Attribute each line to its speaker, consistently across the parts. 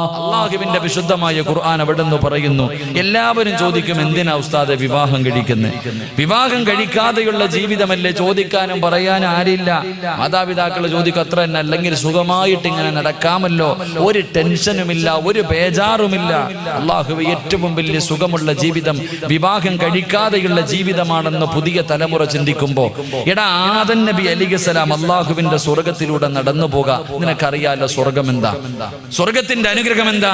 Speaker 1: അള്ളാഹുവിന്റെ വിശുദ്ധമായ ഖുർആൻ അവിടുന്ന് പറയുന്നു, എല്ലാവരും ചോദിക്കും എന്തിനാ ഉസ്താദെ വിവാഹം കഴിക്കുന്നത്? വിവാഹം കഴിക്കാതെയുള്ള ജീവിതമല്ലേ? ചോദിക്കാനും പറയാനും ആരില്ല. മാതാപിതാക്കൾ ചോദിക്കും അത്ര തന്നെ, അല്ലെങ്കിൽ സുഖമായിട്ട് ഇങ്ങനെ നടക്കാമല്ലോ, ഒരു ടെൻഷനുമില്ല, ഒരു ബേജാറുമില്ല. അള്ളാഹുവേ, ഏറ്റവും വലിയ സുഖമുള്ള ജീവിതം വിവാഹം കഴിക്കാതെയുള്ള ജീവിതമാണെന്ന് പുതിയ തലമുറ ചിന്തിക്കുമ്പോ, എടാ ആദം നബി അലൈഹിസ്സലാം അള്ളാഹുവിന്റെ സ്വർഗത്തിലൂടെ നടന്നു പോകാം. നിനക്കറിയാലോ സ്വർഗം എന്താ, സ്വർഗത്തിന്റെ അനുഗ്രഹം എന്താ?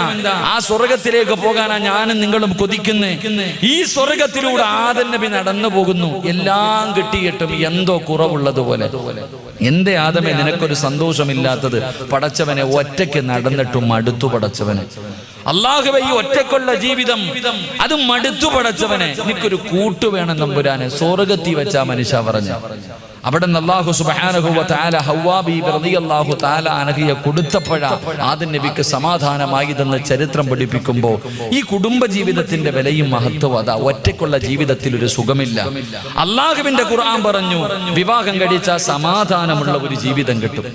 Speaker 1: ആ സ്വർഗത്തിലേക്ക് പോകാനാ ഞാനും നിങ്ങളും കൊതിക്കുന്നത്. ഈ സ്വർഗത്തിലൂടെ ആദം നബി നടന്നു പോകുന്നു. എല്ലാം കിട്ടിയിട്ടും എന്തോ കുറവുള്ളതുപോലെ. എന്തേ ആദമേ നിനക്കൊരു സന്തോഷമില്ലാത്തത്? പടച്ചവനെ, ഒറ്റയ്ക്ക് നടന്നിട്ടും മടുത്തു പടച്ചവനെ. അല്ലാഹുവേ, ഈ ഒറ്റയ്ക്കുള്ള ജീവിതം അത് മടുത്തു പടച്ചവനെ. എനിക്കൊരു കൂട്ടു വേണം നമ്പുരാനെ. സ്വർഗത്തിൽ വെച്ചാ മനുഷ്യ പറഞ്ഞു. അവിടെ നിന്ന് അല്ലാഹു സുബ്ഹാനഹു വ തആല ഹവ്വാ ബീബി റളിയല്ലാഹു തആല അൻഹയെ കൊടുത്തപ്പോഴാ ആദം നബിക്ക് സമാധാനമായതെന്ന് ചരിത്രം പഠിപ്പിക്കുമ്പോൾ ഈ കുടുംബ ജീവിതത്തിന്റെ വിലയും മഹത്വവും അതാ. ഒറ്റയ്ക്കുള്ള ജീവിതത്തിൽ ഒരു സുഖമില്ല. അല്ലാഹുവിന്റെ ഖുർആൻ പറഞ്ഞു, വിവാഹം കഴിച്ചാൽ സമാധാനമുള്ള ഒരു ജീവിതം കിട്ടും.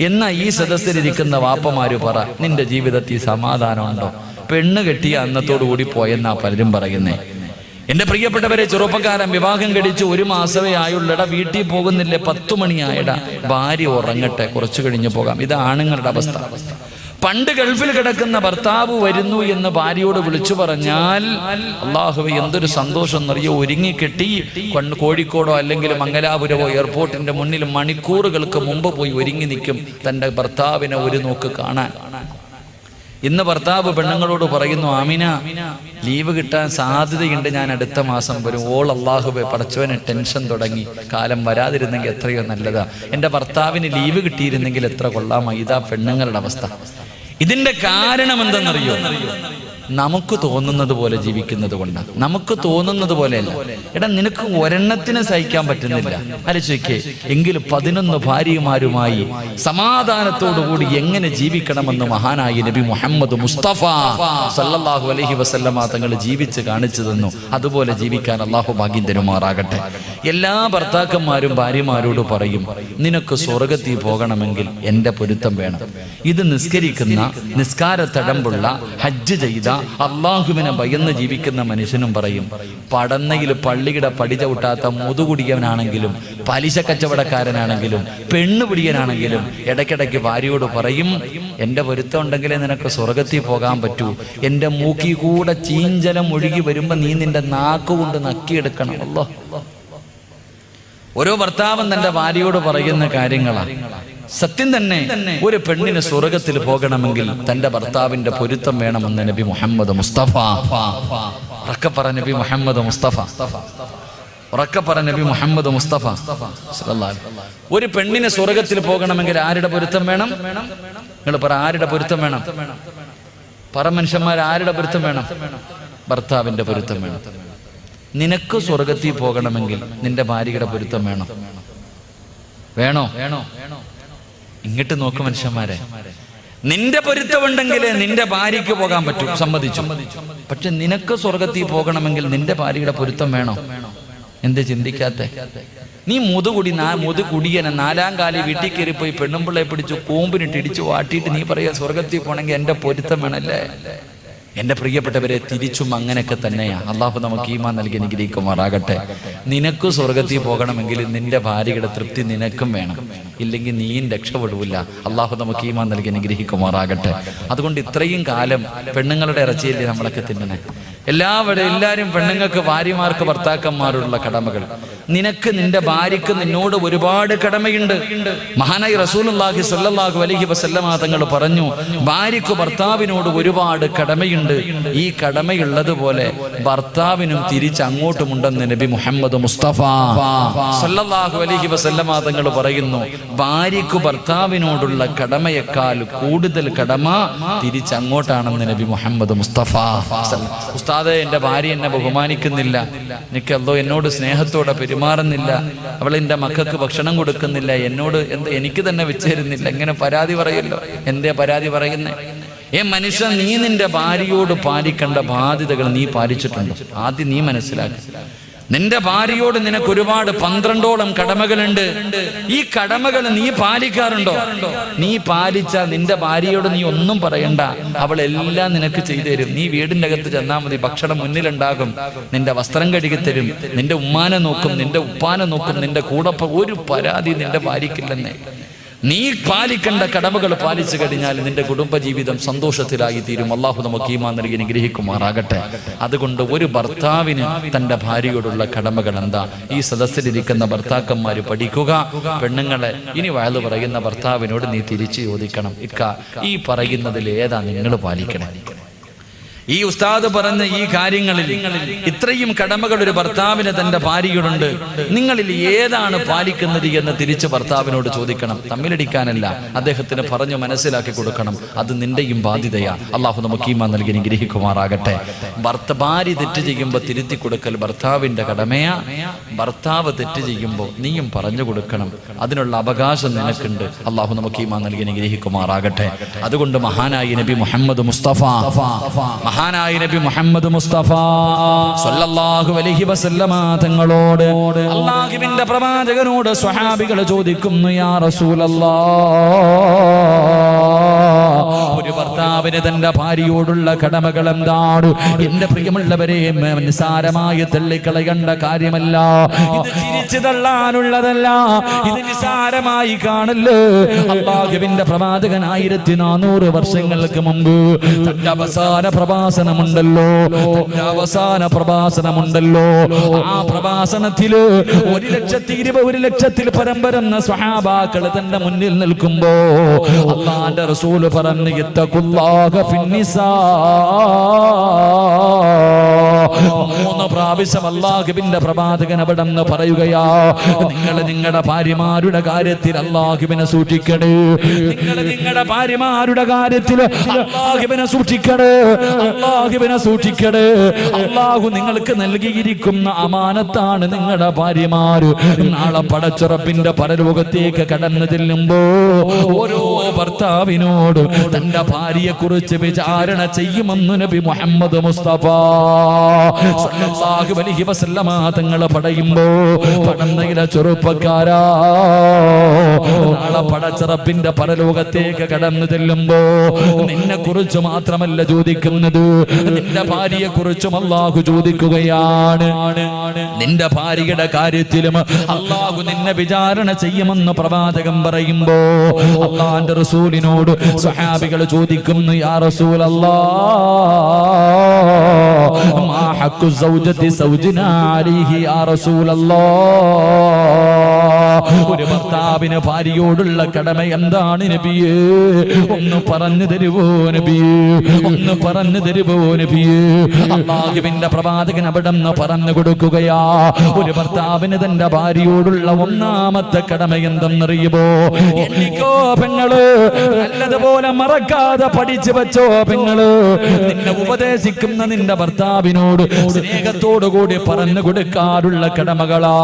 Speaker 1: എന്നാ ഈ സദസ്സിലിരിക്കുന്ന വാപ്പമാര് പറ, നിന്റെ ജീവിതത്തിൽ സമാധാനമുണ്ടോ? പെണ്ണ് കെട്ടിയ അന്നത്തോടു കൂടി പോയെന്നാ പലരും പറയുന്നേ. എന്റെ പ്രിയപ്പെട്ടവരെ, ചെറുപ്പക്കാരൻ വിവാഹം കഴിച്ച് 1 മാസമേ ആയുള്ളട, വീട്ടിൽ പോകുന്നില്ലേ, 10 മണിയായടാ, ഭാര്യ ഉറങ്ങട്ടെ, കുറച്ചു കഴിഞ്ഞ് പോകാം. ഇത് ആണുങ്ങളുടെ അവസ്ഥ. പണ്ട് ഗൾഫിൽ കിടക്കുന്ന ഭർത്താവ് വരുന്നു എന്ന് ഭാര്യയോട് വിളിച്ചു പറഞ്ഞാൽ അല്ലാഹുവേ എന്തൊരു സന്തോഷം എന്നറിയോ. ഒരുങ്ങിക്കെട്ടി കോഴിക്കോടോ അല്ലെങ്കിൽ മംഗലാപുരമോ എയർപോർട്ടിന്റെ മുന്നിൽ മണിക്കൂറുകൾക്ക് മുമ്പ് പോയി ഒരുങ്ങി നിൽക്കും തന്റെ ഭർത്താവിനെ ഒരു നോക്ക് കാണാൻ. ഇന്ന് ഭർത്താവ് പെണ്ണുങ്ങളോട് പറയുന്നു, ആമിന ലീവ് കിട്ടാൻ സാധ്യതയുണ്ട്, ഞാൻ അടുത്ത മാസം വരും. ഓൾ അല്ലാഹുവേ പടച്ചവന് ടെൻഷൻ തുടങ്ങി. കാലം വരാതിരുന്നെങ്കിൽ എത്രയോ നല്ലതാ, എൻ്റെ ഭർത്താവിന് ലീവ് കിട്ടിയിരുന്നെങ്കിൽ എത്ര കൊള്ളാമായി. ഇതാ പെണ്ണുങ്ങളുടെ അവസ്ഥ. ഇതിന്റെ കാരണം എന്തെന്നറിയോ? നമുക്ക് തോന്നുന്നത് പോലെ ജീവിക്കുന്നത് കൊണ്ടാണ്. നമുക്ക് തോന്നുന്നത് പോലെയല്ല. എടാ, നിനക്ക് ഒരെണ്ണത്തിന് സഹിക്കാൻ പറ്റുന്നില്ല, ആലോചിക്കേ, എങ്കിലും 11 ഭാര്യമാരുമായി സമാധാനത്തോടുകൂടി എങ്ങനെ ജീവിക്കണമെന്ന് മഹാനായ നബി മുഹമ്മദ് മുസ്തഫ സല്ലല്ലാഹു അലൈഹി വസല്ലമ തങ്ങൾ ജീവിച്ച് കാണിച്ചു തന്നു. അതുപോലെ ജീവിക്കാൻ അല്ലാഹു ഭാഗ്യം തരുമാറാകട്ടെ. എല്ലാ ഭർത്താക്കന്മാരും ഭാര്യമാരോട് പറയും, നിനക്ക് സ്വർഗത്തിൽ പോകണമെങ്കിൽ എൻ്റെ പൊരുത്തം വേണം. ഇത് നിസ്കരിക്കുന്ന, നിസ്കാര തടമ്പുള്ള, ഹജ്ജ് ചെയ്ത, അള്ളാഹുവിനെ ഭയന്ന് ജീവിക്കുന്ന മനുഷ്യനും പറയും, പടന്നയിൽ പള്ളിയുടെ പടി ചവിട്ടാത്ത മുതുകുടിയവനാണെങ്കിലും, പലിശ കച്ചവടക്കാരനാണെങ്കിലും, പെണ്ണുപിടിയനാണെങ്കിലും ഇടയ്ക്കിടയ്ക്ക് ഭാര്യയോട് പറയും, എൻ്റെ പൊരുത്തം ഉണ്ടെങ്കിലേ നിനക്ക് സ്വർഗത്തിൽ പോകാൻ പറ്റൂ. എൻ്റെ മൂക്കി കൂടെ ചീഞ്ചലം ഒഴുകി വരുമ്പോ നീ നിന്റെ നാക്കുകൊണ്ട് നക്കിയെടുക്കണം. അല്ലാഹ്, ഓരോ ഭർത്താവും തന്റെ ഭാര്യയോട് പറയുന്ന കാര്യങ്ങളാണ്. സത്യം തന്നെ, ഒരു പെണ്ണിന് സ്വർഗത്തിൽ പോകണമെങ്കിൽ തന്റെ ഭർത്താവിന്റെ പൊരുത്തം വേണമെന്ന് നബി മുഹമ്മദ് മുസ്തഫ. ഉറക്കെ പറ നബി മുഹമ്മദ് മുസ്തഫ. ഉറക്കെ പറ നബി മുഹമ്മദ് മുസ്തഫ. ഒരു പെണ്ണിന് സ്വർഗത്തിൽ പോകണമെങ്കിൽ ആരുടെ പൊരുത്തം വേണം? നിങ്ങൾ പറ, ആരുടെ പൊരുത്തം വേണം? പറ മനുഷ്യന്മാർ, ആരുടെ പൊരുത്തം വേണം? ഭർത്താവിന്റെ പൊരുത്തം വേണം. നിനക്ക് സ്വർഗത്തിൽ പോകണമെങ്കിൽ നിന്റെ ഭാര്യയുടെ പൊരുത്തം വേണം. വേണോ? ഇങ്ങോട്ട് നോക്ക് മനുഷ്യന്മാരെ, നിന്റെ പൊരുത്തമുണ്ടെങ്കിലേ നിന്റെ ഭാര്യയ്ക്ക് പോകാൻ പറ്റൂ, സമ്മതിച്ചു. പക്ഷെ നിനക്ക് സ്വർഗത്തിൽ പോകണമെങ്കിൽ നിന്റെ ഭാര്യയുടെ പൊരുത്തം വേണോ? എന്ത് ചിന്തിക്കാത്തെ? നീ മുതുകുടിയനെ 4ാം കാലി വീട്ടിൽ കയറിപ്പോയി പെണ്ണുമ്പിള്ളയെ പിടിച്ചു കൂമ്പിനിട്ട് ഇടിച്ചു വാട്ടിയിട്ട് നീ പറയാ സ്വർഗത്തിൽ പോകണമെങ്കിൽ എൻ്റെ പൊരുത്തം വേണല്ലേ? എൻ്റെ പ്രിയപ്പെട്ടവരെ, തിരിച്ചും അങ്ങനെയൊക്കെ തന്നെയാ. അള്ളാഹു നമുക്ക് ഈമാൻ നൽകി അനുഗ്രഹിക്കുമാറാകട്ടെ. നിനക്ക് സ്വർഗത്തിൽ പോകണമെങ്കിൽ നിന്റെ ഭാര്യയുടെ തൃപ്തി നിനക്കും വേണം, ഇല്ലെങ്കിൽ നീയും രക്ഷപ്പെടൂല. അള്ളാഹു നമുക്ക് ഈമാൻ നൽകി അനുഗ്രഹിക്കുമാറാകട്ടെ. അതുകൊണ്ട് ഇത്രയും കാലം പെണ്ണുങ്ങളുടെ ഇറച്ചിയല്ലേ നമ്മളൊക്കെ തിന്നണേ. എല്ലാവരും പെണ്ണുങ്ങൾക്ക്, ഭാര്യമാർക്ക് ഭർത്താക്കന്മാരുള്ള കടമകൾ. നിനക്ക് നിന്റെ ഭാര്യക്ക് നിന്നോട് ഒരുപാട് കടമയുണ്ട്. മഹാനായ റസൂലുള്ളാഹി സ്വല്ലല്ലാഹു അലൈഹി വസല്ലമ തങ്ങൾ പറഞ്ഞു, ഭാര്യക്ക് ഭർത്താവിനോട് ഒരുപാട് കടമയുണ്ട്. ഈ കടമയുള്ളതുപോലെ ഭർത്താവിനും തിരിച്ചങ്ങോട്ടുമുണ്ടെന്ന് നബി മുഹമ്മദ് മുസ്തഫ സ്വല്ലല്ലാഹു അലൈഹി വസല്ലമ തങ്ങൾ പറയുന്നു, ഭാര്യക്ക് ഭർത്താവിനോടുള്ള കടമയേക്കാൾ കൂടുതൽ കടമ തിരിച്ചങ്ങോട്ടാണെന്ന് നബി മുഹമ്മദ് മുസ്തഫ. ഉസ്താദേ, എൻ്റെ ഭാര്യ എന്നെ ബഹുമാനിക്കുന്നില്ല, എനിക്ക് എന്നോട് സ്നേഹത്തോടെ പെരുമാറുന്നില്ല, അവൾ എൻ്റെ മക്കൾക്ക് ഭക്ഷണം കൊടുക്കുന്നില്ല, എന്നോട് എനിക്ക് തന്നെ വെച്ച് തരുന്നില്ല, ഇങ്ങനെ പരാതി പറയല്ലോ. എന്തേ പരാതി പറയുന്നേ? മനുഷ്യ, നീ നിന്റെ ഭാര്യയോട് പാലിക്കേണ്ട ബാധ്യതകൾ നീ പാലിച്ചിട്ടുണ്ടോ? ആദ്യം നീ മനസ്സിലാക്കി. നിന്റെ ഭാര്യയോട് നിനക്ക് ഒരുപാട് 12ഓളം കടമകളുണ്ട്. ഈ കടമകൾ നീ പാലിക്കാറുണ്ടോ? നീ പാലിച്ച നിന്റെ ഭാര്യയോട് നീ ഒന്നും പറയണ്ട, അവളെല്ലാം നിനക്ക് ചെയ്തു തരും. നീ വീടിന്റെ അകത്ത് ചെന്നാൽ മതി, ഭക്ഷണം മുന്നിലുണ്ടാകും, നിന്റെ വസ്ത്രം കഴുകിത്തരും, നിന്റെ ഉമ്മാനെ നോക്കും, നിന്റെ ഉപ്പാനെ നോക്കും, നിന്റെ കൂടപ്പ. ഒരു പരാതി നിന്റെ ഭാര്യയ്ക്കില്ലെന്നേ. നീ പാലിക്കേണ്ട കടമകൾ പാലിച്ചു കഴിഞ്ഞാൽ നിന്റെ കുടുംബജീവിതം സന്തോഷത്തിലായി തീരും. അള്ളാഹു നമുക്ക് ഈമാൻ നൽകി അനുഗ്രഹിക്കുമാറാകട്ടെ. അതുകൊണ്ട് ഒരു ഭർത്താവിന് തന്റെ ഭാര്യയോടുള്ള കടമകൾ എന്താ? ഈ സദസ്സിലിരിക്കുന്ന ഭർത്താക്കന്മാര് പഠിക്കുക. പെണ്ണുങ്ങളെ, ഇനി വയല് പറയുന്ന ഭർത്താവിനോട് നീ തിരിച്ചു ചോദിക്കണം, ഇക്ക ഈ പറയുന്നതിൽ ഏതാ നിങ്ങൾ പാലിക്കണേ? ഈ ഉസ്താദ് പറഞ്ഞ ഈ കാര്യങ്ങളിൽ ഇത്രയും കടമകൾ ഒരു ഭർത്താവിന് തന്റെ ഭാര്യയോടുണ്ട്, നിങ്ങളിൽ ഏതാണ് പാലിക്കുന്നത് എന്ന് തിരിച്ച് ഭർത്താവിനോട് ചോദിക്കണം. തമ്മിലടിക്കാനല്ല, അദ്ദേഹത്തിന് പറഞ്ഞു മനസ്സിലാക്കി കൊടുക്കണം. അത് നിന്റെയും ബാധ്യതയാ. അള്ളാഹു നമുക്ക് ഈമാൻ നൽകി അനുഗ്രഹിക്കുമാറാകട്ടെ. ഭാര്യ തെറ്റ് ചെയ്യുമ്പോൾ തിരുത്തി കൊടുക്കൽ ഭർത്താവിന്റെ കടമയാ. ഭർത്താവ് തെറ്റ് ചെയ്യുമ്പോൾ നീയും പറഞ്ഞു കൊടുക്കണം. അതിനുള്ള അവകാശം നിനക്കുണ്ട്. അള്ളാഹു നമുക്ക് ഈമാൻ നൽകി അനുഗ്രഹിക്കുമാറാകട്ടെ. അതുകൊണ്ട് മഹാനായ നബി മുഹമ്മദ് മുസ്തഫ സ്വല്ലല്ലാഹു അലൈഹി വസല്ലമ തങ്ങളോട് അല്ലാഹുവിന്റെ പ്രവാചകനോട് സ്വഹാബികൾ ചോദിക്കുന്നു, യാ റസൂലല്ലാഹ്, ഒരു ഭർത്താവിന് തന്റെ ഭാര്യയോടുള്ള കടമകൾ എന്താണ്? എന്റെ പ്രിയമുള്ളവരെ, നിസാരമായി തള്ളിക്കളയേണ്ട കാര്യമല്ല. ഇത് ചിരിച്ചു തള്ളാനുള്ളതല്ല, ഇത് നിസാരമായി കാണല്ലേ. അല്ലാഹുവിന്റെ പ്രവാചകൻ 1400 വർഷങ്ങൾക്ക് മുമ്പ് തന്റെ അവസാന പ്രഭാഷണമുണ്ടല്ലോ. ആ പ്രഭാഷണത്തില് 1,20,000 പരം വരുന്ന സ്വഹാബാക്കൾ തന്റെ മുന്നിൽ നിൽക്കുമ്പോ അല്ലാഹുവിന്റെ റസൂല് പറഞ്ഞു, ഇത്തഖുല്ലാഹ ഫിന്നിസാ. 3 പ്രാവശ്യം അല്ലാഹുവിന്റെ പ്രവാചകൻ അവിടെ നിന്ന് പറയുകയാ, നിങ്ങൾ നിങ്ങളുടെ ഭാര്യമാരുടെ കാര്യത്തിൽ അല്ലാഹുവിനെ സൂക്ഷിക്കണേ. നിങ്ങൾ നിങ്ങളുടെ ഭാര്യമാരുടെ കാര്യത്തിൽ അല്ലാഹുവിനെ സൂക്ഷിക്കണേ. അല്ലാഹുവിനെ സൂക്ഷിക്കണേ. അല്ലാഹു നിങ്ങൾക്ക് നൽകിയിരിക്കുന്ന അമാനത്താണ് നിങ്ങളുടെ ഭാര്യമാര്. നാളെ പടച്ചുറപ്പിന്റെ പരലോകത്തേക്ക് കടന്നു ചെല്ലുമ്പോ ഓരോ ഭർത്താവിനോട് തന്റെ ഭാര്യയെ കുറിച്ച് വിചാരണ ചെയ്യുമെന്ന് നബി മുഹമ്മദ് മുസ്തഫ സ്വല്ലല്ലാഹു അലൈഹി വസല്ലമ തങ്ങൾ പറയുമ്പോ, പടന്നയിലെ ചെറുപ്പക്കാരാ, നാളെ പടച്ചുറപ്പിന്റെ പരലോകത്തേക്ക് കടന്നു ചെല്ലുമ്പോ നിന്നെ കുറിച്ച് മാത്രമല്ല ചോദിക്കുന്നത്, നിന്റെ ഭാര്യയെ കുറിച്ചും അല്ലാഹു ചോദിക്കുകയാണ്. നിന്റെ ഭാര്യയുടെ കാര്യത്തിലും അല്ലാഹു നിന്നെ വിചാരണ ചെയ്യുമെന്ന് പ്രവാചകൻ പറയുമ്പോ അല്ലാഹുവിന്റെ റസൂലിനോട് സ്വഹാബികൾ ചോദിക്കുന്നു, യാ റസൂലല്ലാഹ്, മാ ഹഖ്ഖു സൗജതി സൗജിനാ അലൈഹി യാ റസൂലല്ലാഹ്, ഒരു ഭർത്താവിന് ഭാര്യയോടുള്ള കടമ എന്താണ് നബിയേ? ഒന്ന് പറഞ്ഞു തരുവോ നബിയേ? ഒന്ന് പറഞ്ഞു തരുവോ നബിയേ? അല്ലാഹുവിന്റെ പ്രവാചകൻ അവിടെ നിന്ന് പറഞ്ഞു കൊടുക്കുകയാ, ഒരു ഭർത്താവിന് തന്റെ ഭാര്യയോടുള്ള ഒന്നാമത്തെ കടമ എന്തെന്നറിയുമോ? എനിക്കോ പെങ്ങള്, നല്ലതുപോലെ മറക്കാതെ പഠിച്ചു വെച്ചോ പെങ്ങള്, നിന്നെ ഉപദേശിക്കുന്ന നിന്റെ ഭർത്താവിനോട് സ്നേഹത്തോടു കൂടി പറഞ്ഞു കൊടുക്കാറുള്ള കടമകളാ.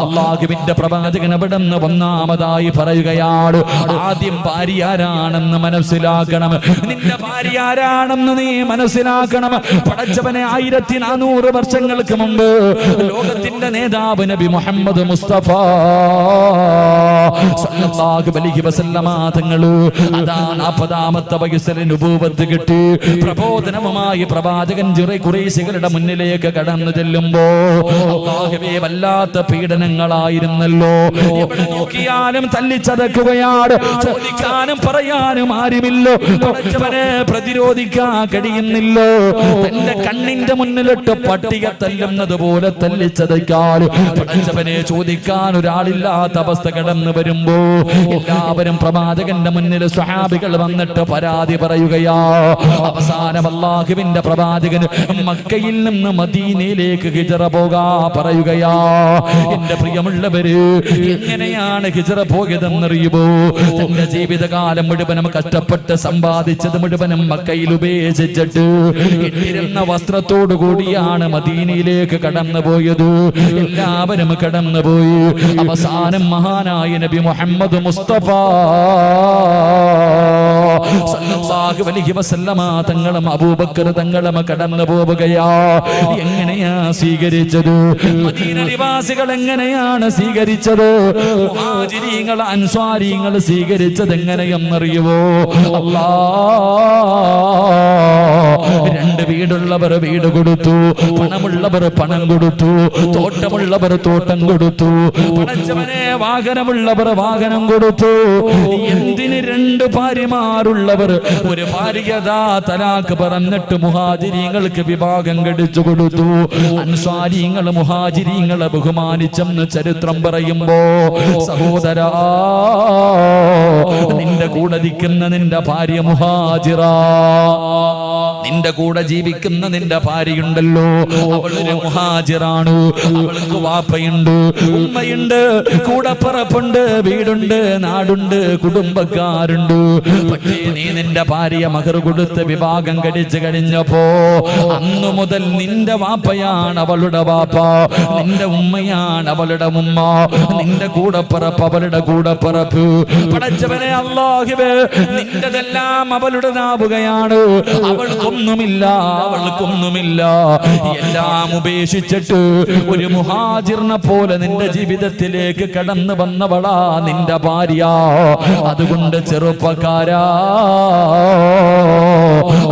Speaker 1: അല്ലാഹുവിന്റെ പ്രവാചകൻ അവിടെ നിന്ന് ഒന്നാമതായി പറയുകയാണ്, ആദ്യം ഭാര്യ ആരാണെന്ന് മനസ്സിലാക്കണം. നിന്റെ ഭാര്യ ആരാണെന്ന് നീ മനസ്സിലാക്കണം. പടച്ചവനെ 1400 വർഷങ്ങൾക്ക് മുമ്പ് ലോകത്തിന്റെ നേതാവ് നബി മുഹമ്മദ് മുസ്തഫ സ്വല്ലല്ലാഹു അലൈഹി വസല്ലമ തങ്ങള് അതാ 40ാമത്തെ വയസ്സിൽ നുബൂവത്ത് കിട്ടി പ്രബോധനവുമായി പ്രവാചകൻ ഖുറൈശികളുടെ മുന്നിലേക്ക് കടന്നു ചെല്ലുമ്പോ അല്ലാഹുവേ, വല്ലാത്ത പീഡനങ്ങളായിരുന്നല്ലോ. എവിടെ നോക്കിയാലും തല്ലിച്ചതക്കുകയാണ്. ചോദിക്കാനും പറയാനും ആരുമില്ലോ. പടച്ചവനെ പ്രതിരോധിക്കാൻ കഴിയുന്നില്ലോ. തന്റെ കണ്ണിന്റെ മുന്നിലിട്ട് പട്ടിയെ തല്ലുന്നത് പോലെ തല്ലിച്ചതയ്ക്കാറ്. പടച്ചവനെ ചോദിക്കാൻ ഒരാളില്ലാത്ത അവസ്ഥ കടന്നു വരുമ്പോ എല്ലാവരും പ്രവാചകന്റെ മുന്നിൽ സ്വഹാബികൾ വന്നിട്ട് പരാതി പറയുകയാ. അവസാനം അല്ലാഹുവിന്റെ പ്രവാചകൻ മക്കയിൽ നിന്ന് മദീനയിലേക്ക് ഹിജ്റ പോകാ പറയുകയാ. എന്റെ പ്രിയമുള്ളവര്, എങ്ങനെയാണ് ഹിജ്റ പോയതെന്നറിയുമോ? തന്റെ ജീവിതകാലം മുഴുവനും കഷ്ടപ്പെട്ട് സമ്പാദിച്ചത് മുഴുവനും മക്കയിൽ ഉപേക്ഷിച്ചിട്ട് ഇട്ടിരുന്ന വസ്ത്രത്തോടു കൂടിയാണ് മദീനയിലേക്ക് കടന്നുപോയത്. എല്ലാവരും കടന്നുപോയി. അവസാനം മഹാനായ നബി മുഹമ്മദ് മുസ്തഫ സല്ലല്ലാഹു അലൈഹി വസല്ലമ തങ്ങളും അബൂബക്കർ തങ്ങളും കടന്നു പോവുകയാ. എങ്ങനെയാ സ്വീകരിച്ചത്? മദീന നിവാസികൾ എങ്ങനെയാണ് സ്വീകരിച്ചത്? മുഹാജിരീങ്ങൾ അൻസ്വാരീങ്ങൾ സ്വീകരിച്ചത് എങ്ങനെയെന്നറിയുവോ? രണ്ട് വീടുള്ളവർ വീട് കൊടുത്തു, പണമുള്ളവർ പണം കൊടുത്തു, തോട്ടമുള്ളവർ തോട്ടം കൊടുത്തു, പടച്ചവനെ വാഹനമുള്ളവർ വാഹനം കൊടുത്തു. എന്തിന് രണ്ട് ഭാര്യമാരുള്ളവർ ഒരു ഭാര്യതാ തലാക്ക് പറഞ്ഞിട്ട് മുഹാജിരീങ്ങൾക്ക് വിഭാഗം കടിച്ചു കൊടുത്തു. അൻസ്വാരീങ്ങൾ മുഹാജിരീങ്ങളെ ബഹുമാനിച്ചെന്ന് ചരിത്രം പറയുമ്പോ, സഹോദരാ, നിന്റെ കൂടെ നിൽക്കുന്ന നിന്റെ ഭാര്യ മുഹാജിറ, നിന്റെ കൂടെ ജീവിക്കുന്ന നിന്റെ ഭാര്യയുണ്ടല്ലോ, അവളൊരു മുഹാജിറാണ്. അവൾക്ക് വാപ്പയുണ്ട്, ഉമ്മയുണ്ട്, കൂടപ്പറപ്പുണ്ട്, വീടുണ്ട്, നാടുണ്ട്, കുടുംബക്കാരുണ്ട്. പക്ഷേ നീ നിന്റെ ഭാര്യ മഹർ കൊടുത്ത് വിഭാഗം കഴിച്ചു കഴിഞ്ഞപ്പോ അന്നു മുതൽ നിന്റെ വാപ്പയാണ് അവളുടെ വാപ്പ, നിന്റെ ഉമ്മയാണ് അവളുടെ ഉമ്മ, നിന്റെ കൂടപ്പറപ്പ് അവളുടെ കൂടപ്പറപ്പ്. പടച്ചവനെ അല്ലാഹുവേ, നിന്റെതെല്ലാം അവളുടേതാവുകയാണ്. അവൾക്കൊന്നുമില്ല, അവൾക്കൊന്നുമില്ല. എല്ലാം ഉപേക്ഷിച്ചിട്ട് ഒരു മുഹാജിറിനെ പോലെ നിന്റെ ജീവിതത്തിലേക്ക് കടന്നു വന്നവളാ നിന്റെ ഭാര്യ. അതുകൊണ്ട് ചെറുപ്പക്കാരാ,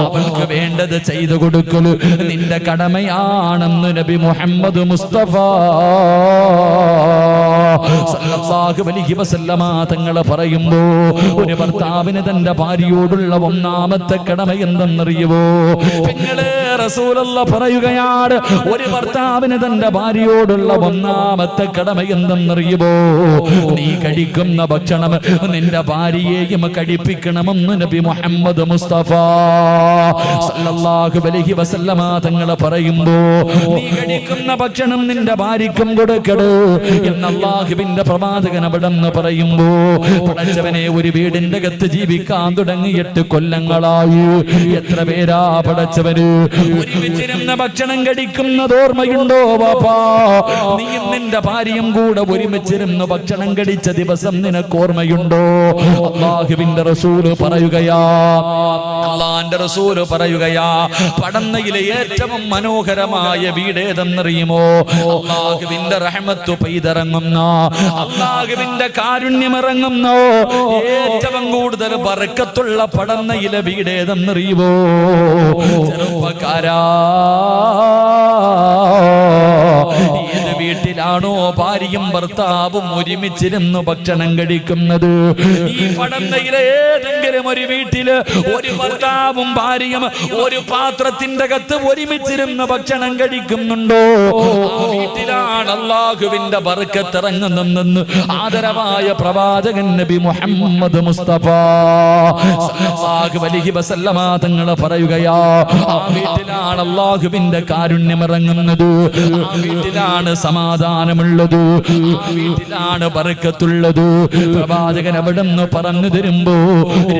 Speaker 1: അവൾക്ക് വേണ്ടത് ചെയ്തു കൊടുക്കല് നിന്റെ കടമയാണെന്ന് നബി മുഹമ്മദ് മുസ്തഫ സല്ലല്ലാഹു അലൈഹി വസല്ലമ തങ്ങൾ പറയുമ്പോ, ഒരു ഭർത്താവിന് തന്റെ ഭാര്യയോടുള്ള ഒന്നാമത്തെ കടമ എന്തെന്നറിയുവോ? പെങ്ങളെ, റസൂലുള്ള പറയുകയാണ്, ഒരു ഭർത്താവിന് തന്റെ ഭാര്യയോടുള്ള ഒന്നാമത്തെ കടമ എന്തെന്നറിയുവോ? നീ കഴിക്കുന്ന ഭക്ഷണം നിന്റെ ഭാര്യയെയും കഴിപ്പിക്കണമെന്ന് നബി മുഹമ്മദ് മുസ്തഫ സല്ലല്ലാഹു അലൈഹി വസല്ലമ തങ്ങൾ പറയുമ്പോ, നീ കഴിക്കുന്ന ഭക്ഷണം നിന്റെ ഭാര്യയ്ക്കും കൊടുക്കട് എന്ന് അല്ലാഹുവിന്റെ പ്രവാചകൻ അവിടെന്ന് പറയുമ്പോ, പടച്ചവനെ, ഒരു വീടിന്റെ അകത്ത് ജീവിക്കാൻ തുടങ്ങി 8 കൊല്ലങ്ങളായി. എത്ര പേരാ പടച്ചവന് ഒരുമിച്ചിരുന്ന ഭക്ഷണം കഴിക്കുന്നത് ഓർമ്മയുണ്ടോ വാപ്പാ? നീയും നിന്റെ ഭാര്യയും കൂടെ ഒരുമിച്ചിരുന്ന് ഭക്ഷണം കഴിച്ച ദിവസം നിനക്ക് ഓർമ്മയുണ്ടോ? അല്ലാഹുവിന്റെ റസൂല് പറയുകയാ, അല്ലാഹുവിന്റെ റസൂല് പറയുകയാ, പടന്നയിലെ ഏറ്റവും മനോഹരമായ വീട് ഏതെന്നറിയുമോ? അല്ലാഹുവിന്റെ റഹ്മത്ത് പെയ്തിറങ്ങുന്ന, അല്ലാഹുവിന്റെ കാരുണ്യം ഇറങ്ങുന്ന, ഏറ്റവും കൂടുതൽ ബർക്കത്തുള്ള പടന്നയിലെ വീട് ഏതെന്നറിയുമോ? ചെറുപ്പക്കാരാ, ഏത് വീട്ടിലാണോ ഭാര്യയും ഭർത്താവും ഒരുമിച്ചിരുന്ന് ഭക്ഷണം കഴിക്കുന്നത്, ഈ പടന്നയിലെ ഏതെങ്കിലും ഒരു വീട്ടില് ഒരു ഭർത്താവും ഭാര്യയും ഒരു പാത്രത്തിന്റെ അകത്ത് ഒരുമിച്ചിരുന്ന് ഭക്ഷണം കഴിക്കുന്നുണ്ടോ, ആ വീട്ടിലാണ് അല്ലാഹുവിന്റെ ബർക്കത്ത് ഇറങ്ങുന്നെന്ന് ആദരവായ പ്രവാചകൻ നബി മുഹമ്മദ് മുസ്തഫ സല്ലല്ലാഹു അലൈഹി വസല്ലമ തങ്ങൾ പറയുകയാ, ആ വീട്ടിലാണ് അല്ലാഹുവിന്റെ കാരുണ്യം ഇറങ്ങുന്നത്, ആ വീട്ടിലാണ് സമാധാനമുള്ളത്, ആ വീട്ടിലാണ് ബർക്കത്തുള്ളത്. പ്രവാചകൻ അവിടെ നിന്ന് പറഞ്ഞു തരുമ്പോ,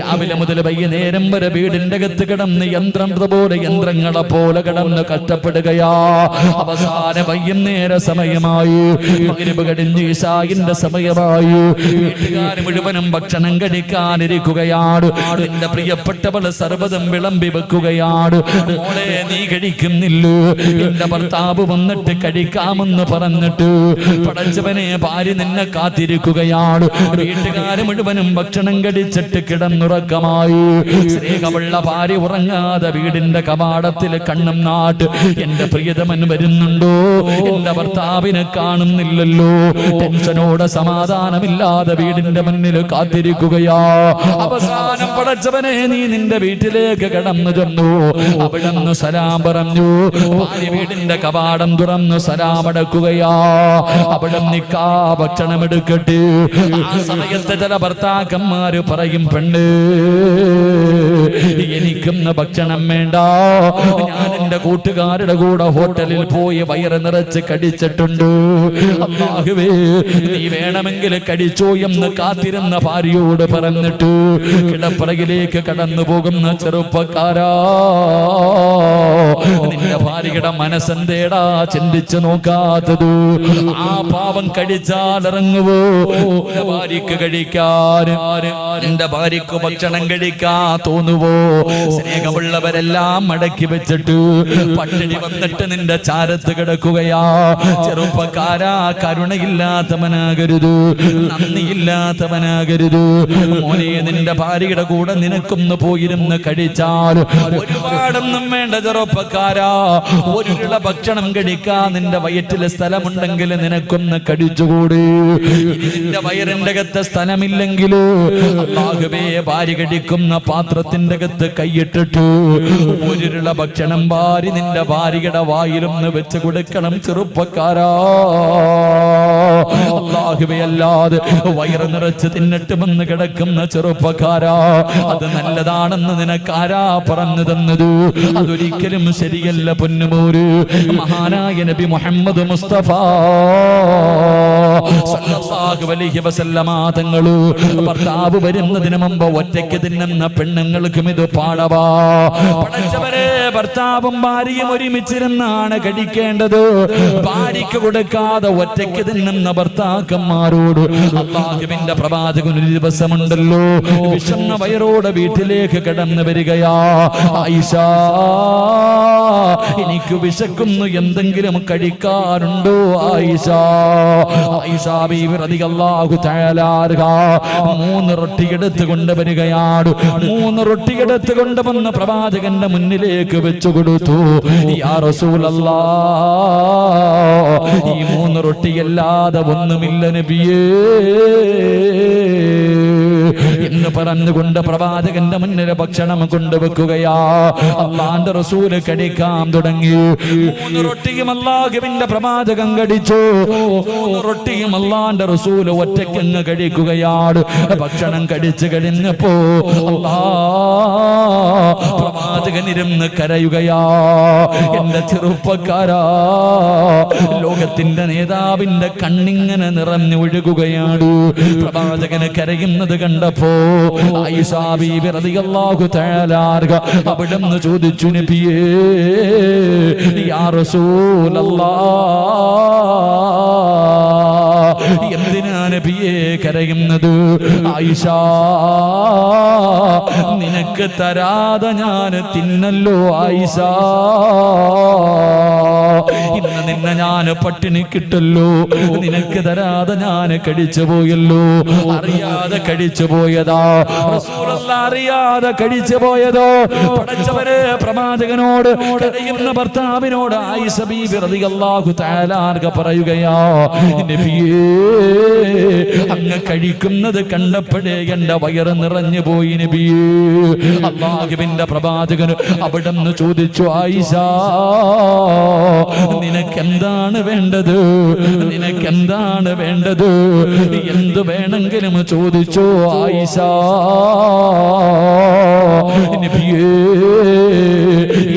Speaker 1: രാവിലെ മുതൽ വൈകുന്നേരം വരെ വീടിന്റെ അകത്ത് കിടന്ന് യന്ത്രങ്ങളെ പോലെ കിടന്ന് കഷ്ടപ്പെടുകയാ. അവസാന വൈകുന്നേര സമയമായി, മഗ്‌രിബ് കഴിഞ്ഞ് ഇശാഇന്റെ സമയമായി, വീട്ടുകാർ മുഴുവനും ഭക്ഷണം കഴിക്കാനിരിക്കുകയാണ്. നിന്റെ പ്രിയപ്പെട്ടവൾ സർവ്വതും വിളമ്പി വെക്കുകയാണ്. മോളെ, നീ കഴിക്കുന്നില്ലോ? എന്റെ ഭർത്താവ് വന്നിട്ട് കഴിക്കാമെന്ന് പറഞ്ഞിട്ട് പടച്ചവനെ, ഭാര്യ നിന്നെ കാത്തിരിക്കുകയാണ്. വീട്ടുകാർ മുഴുവനും ഭക്ഷണം കഴിച്ചിട്ട് കിടന്നുറക്കമായി. സ്നേഹമുള്ള ഭാര്യ ഉറങ്ങാതെ വീടിന്റെ കവാടത്തിൽ കണ്ണും നാട്ട്, എന്റെ പ്രിയതമൻ വരുന്നുണ്ടോ? എന്റെ ഭർത്താവിനെ കാണുന്നില്ലല്ലോ. ടെൻഷനോടെ സമാധാനമില്ലാതെ വീടിന്റെ മുന്നിൽ കാത്തിരിക്കുകയാ. അവസാനം പടച്ചവനെ, നീ നിന്റെ വീട്ടിലേക്ക് കടന്നു ചെന്നു. അവിടെന്ന് സലാം പറഞ്ഞു. ഭാര്യ വീടിന്റെ കവാടം തുറന്നു സലാം അടക്കുകയാ. അവിടെ നിക്കാ ഭക്ഷണം എടുക്കട്ടെ. ആ സമയത്ത് ചില ഭർത്താക്കന്മാര് പറയും, പെണ്ണ് എനിക്കൊന്ന് ഭക്ഷണം വേണ്ട. ഞാൻ എന്റെ കൂട്ടുകാരുടെ കൂടെ ഹോട്ടലിൽ പോയി വയറ് നിറച്ച് കടിച്ചിട്ടുണ്ട്. അല്ലാഹുവേ നീ വേണമെങ്കിൽ കടിച്ചോ എന്ന് കാത്തിരുന്ന ഭാര്യയോട് പറഞ്ഞിട്ട് കിടപ്പറയിലേക്ക് കടന്നു പോകുന്ന ചെറുപ്പക്കാരാ, നിന്റെ ഭാര്യയുടെ മനസ്സെന്തേടാ ചിന്തിച്ചു നോക്കാത്തത്? ആ പാവം കടിച്ചാൽ ഇറങ്ങുവോ ഭാര്യക്ക് കഴിക്കാൻ? നിന്റെ ഭാര്യക്ക് ഭക്ഷണം കഴിക്കാൻ തോന്നുവോ? സ്നേഹമുള്ളവരെല്ലാം മടക്കി വെച്ചിട്ട് പട്ടിണി വന്നിട്ട് നിന്റെ ചാരത്ത് കിടക്കുകയാ. ചെറുപ്പക്കാരാ, കരുണയില്ലാത്തവനാകരുത്, നന്ദിയില്ലാത്തവനാകരുത്. മോനെ, നിന്റെ ഭാര്യയുടെ കൂടെ നിനക്കൊന്ന് പോയിരുന്ന് കഴിച്ചാൽ ഒരുപാടൊന്നും വേണ്ട ചെറുപ്പക്കാരാ. ഒരു ഇള ഭക്ഷണം കഴിക്കാൻ നിന്റെ വയറ്റിലെ സ്ഥലമുണ്ടെങ്കിൽ നിനക്കൊന്ന് കടിച്ചുകൂടി. നിന്റെ വയറിന്റെ അകത്ത് സ്ഥലമില്ലെങ്കിലോ അല്ലാഹുവേ, ഭാര്യ കടിക്കുന്ന പാത്രത്തിന്റെ അകത്ത് കൈയിട്ടിട്ട് ഒരു ഇള ഭക്ഷണം ഭാര്യ നിന്റെ ഭാര്യയുടെ വായിലൊന്ന് വെച്ച് കൊടുക്കണം ചെറുപ്പക്കാരാ. അല്ലാഹുവേ, അല്ലാതെ വയറ് നിറച്ച് തിന്നിട്ടുമെന്ന് കിടക്കുന്ന ചെറുപ്പക്കാരാ, അത് നല്ലതാണെന്ന് നിനക്കാരാ പറഞ്ഞു തന്നത്? അതൊരിക്കലും ശരിയല്ല പൊന്നുമോര്. മഹാനായ നബി മുഹമ്മദ് മുസ്തഫ സല്ലല്ലാഹു അലൈഹി വസല്ലമ തങ്ങള് ഭർത്താവ് വരുന്നതിന് മുമ്പ് ഒറ്റയ്ക്ക് തിന്നുന്ന പെണ്ണുങ്ങൾക്കും ഇത് പാടവാ. പടച്ചവരെ, ഭർത്താവും ഭാര്യയും ഒരുമിച്ചിരുന്നാണ് കഴിക്കേണ്ടത്. ഭാര്യയ്ക്ക് കൊടുക്കാതെ ഒറ്റയ്ക്ക് തിന്നുന്ന ഭർത്താക്കന്മാരോട് അല്ലാഹുവിന്റെ പ്രവാചകൻ ഒരു ദിവസമുണ്ടല്ലോ വിശന്ന വയറോടെ വീട്ടിലേക്ക് കടന്നു വരികയാ. ആയിഷ, എനിക്ക് വിശക്കുന്നു, എന്തെങ്കിലും കഴിക്കാറുണ്ടോ? ആയിഷ ബീവി റളിയല്ലാഹു തആല അൻഹ 3 റൊട്ടി എടുത്ത് കൊണ്ടുവരികയാണ്. 3 റൊട്ടി എടുത്ത് കൊണ്ടുവന്ന് പ്രവാചകന്റെ മുന്നിലേക്ക് വെച്ചു കൊടുത്തു. യാ റസൂലല്ലാഹ്, ഈ 3 റൊട്ടിയല്ലാതെ ഒന്നുമില്ല നബിയേ എന്ന് പറഞ്ഞുകൊണ്ട് പ്രവാചകന്റെ മുന്നിൽ ഭക്ഷണം കൊണ്ടുവെക്കുകയാ. അല്ലാഹുവിന്റെ റസൂല് കടിക്കാൻ തുടങ്ങി. 3 റൊട്ടിയും അല്ലാഹുവിന്റെ പ്രവാചകൻ കടിച്ചു. 3 റൊട്ടിയും അല്ലാഹുവിന്റെ റസൂല് ഒറ്റയ്ക്കങ്ങ് കഴിക്കുകയാണ്. ഭക്ഷണം കടിച്ചു കഴിഞ്ഞപ്പോ പ്രവാചകൻ ഇരുന്ന് കരയുകയാ. എന്റെ ചെറുപ്പക്കാരാ, ലോകത്തിന്റെ നേതാവിന്റെ കണ്ണിങ്ങനെ നിറഞ്ഞൊഴുകുകയാണ്. പ്രവാചകന് കരയുന്നത് കണ്ടപ്പോ ആയിഷ ബീബി റളിയല്ലാഹു തആല അൻഹ അവിടുന്ന് ചോദിച്ചു, നബിയേ, യാ റസൂലല്ലാഹ്, എന്തിനാ നബിയേ കരയുന്നത്? ആയിഷ, നിനക്ക് തരാതെ ഞാൻ തിന്നല്ലോ ആയിഷ. ഇന്ന് നിന്നെ ഞാൻ പട്ടിണി കിട്ടല്ലോ. നിനക്ക് തരാതെ ഞാൻ കടിച്ചു പോയല്ലോ. അറിയാതെ കടിച്ചു പോയതാ റസൂലുള്ളാഹി, അറിയാതെ കടിച്ചു പോയതോ. പടച്ചവരെ, പ്രവാചകനോട് കരയുന്ന ഭർത്താവിനോട് ആയിഷ ബീബി റളിയല്ലാഹു തആല അൻഹ പറയുകയാ, നബിയേ, അങ്ങ് കഴിക്കുന്നത് കണ്ടപ്പോഴേ എന്റെ വയറ് നിറഞ്ഞു പോയി നബിയേ. അല്ലാഹുവിന്റെ പ്രവാചകൻ അവിടുന്ന് ചോദിച്ചു, ആയിഷ, നിനക്കെന്താണ് വേണ്ടത്? നിനക്കെന്താണ് വേണ്ടത്? എന്ത് വേണമെങ്കിലും ചോദിച്ചോ ആയിഷ. നബിയേ,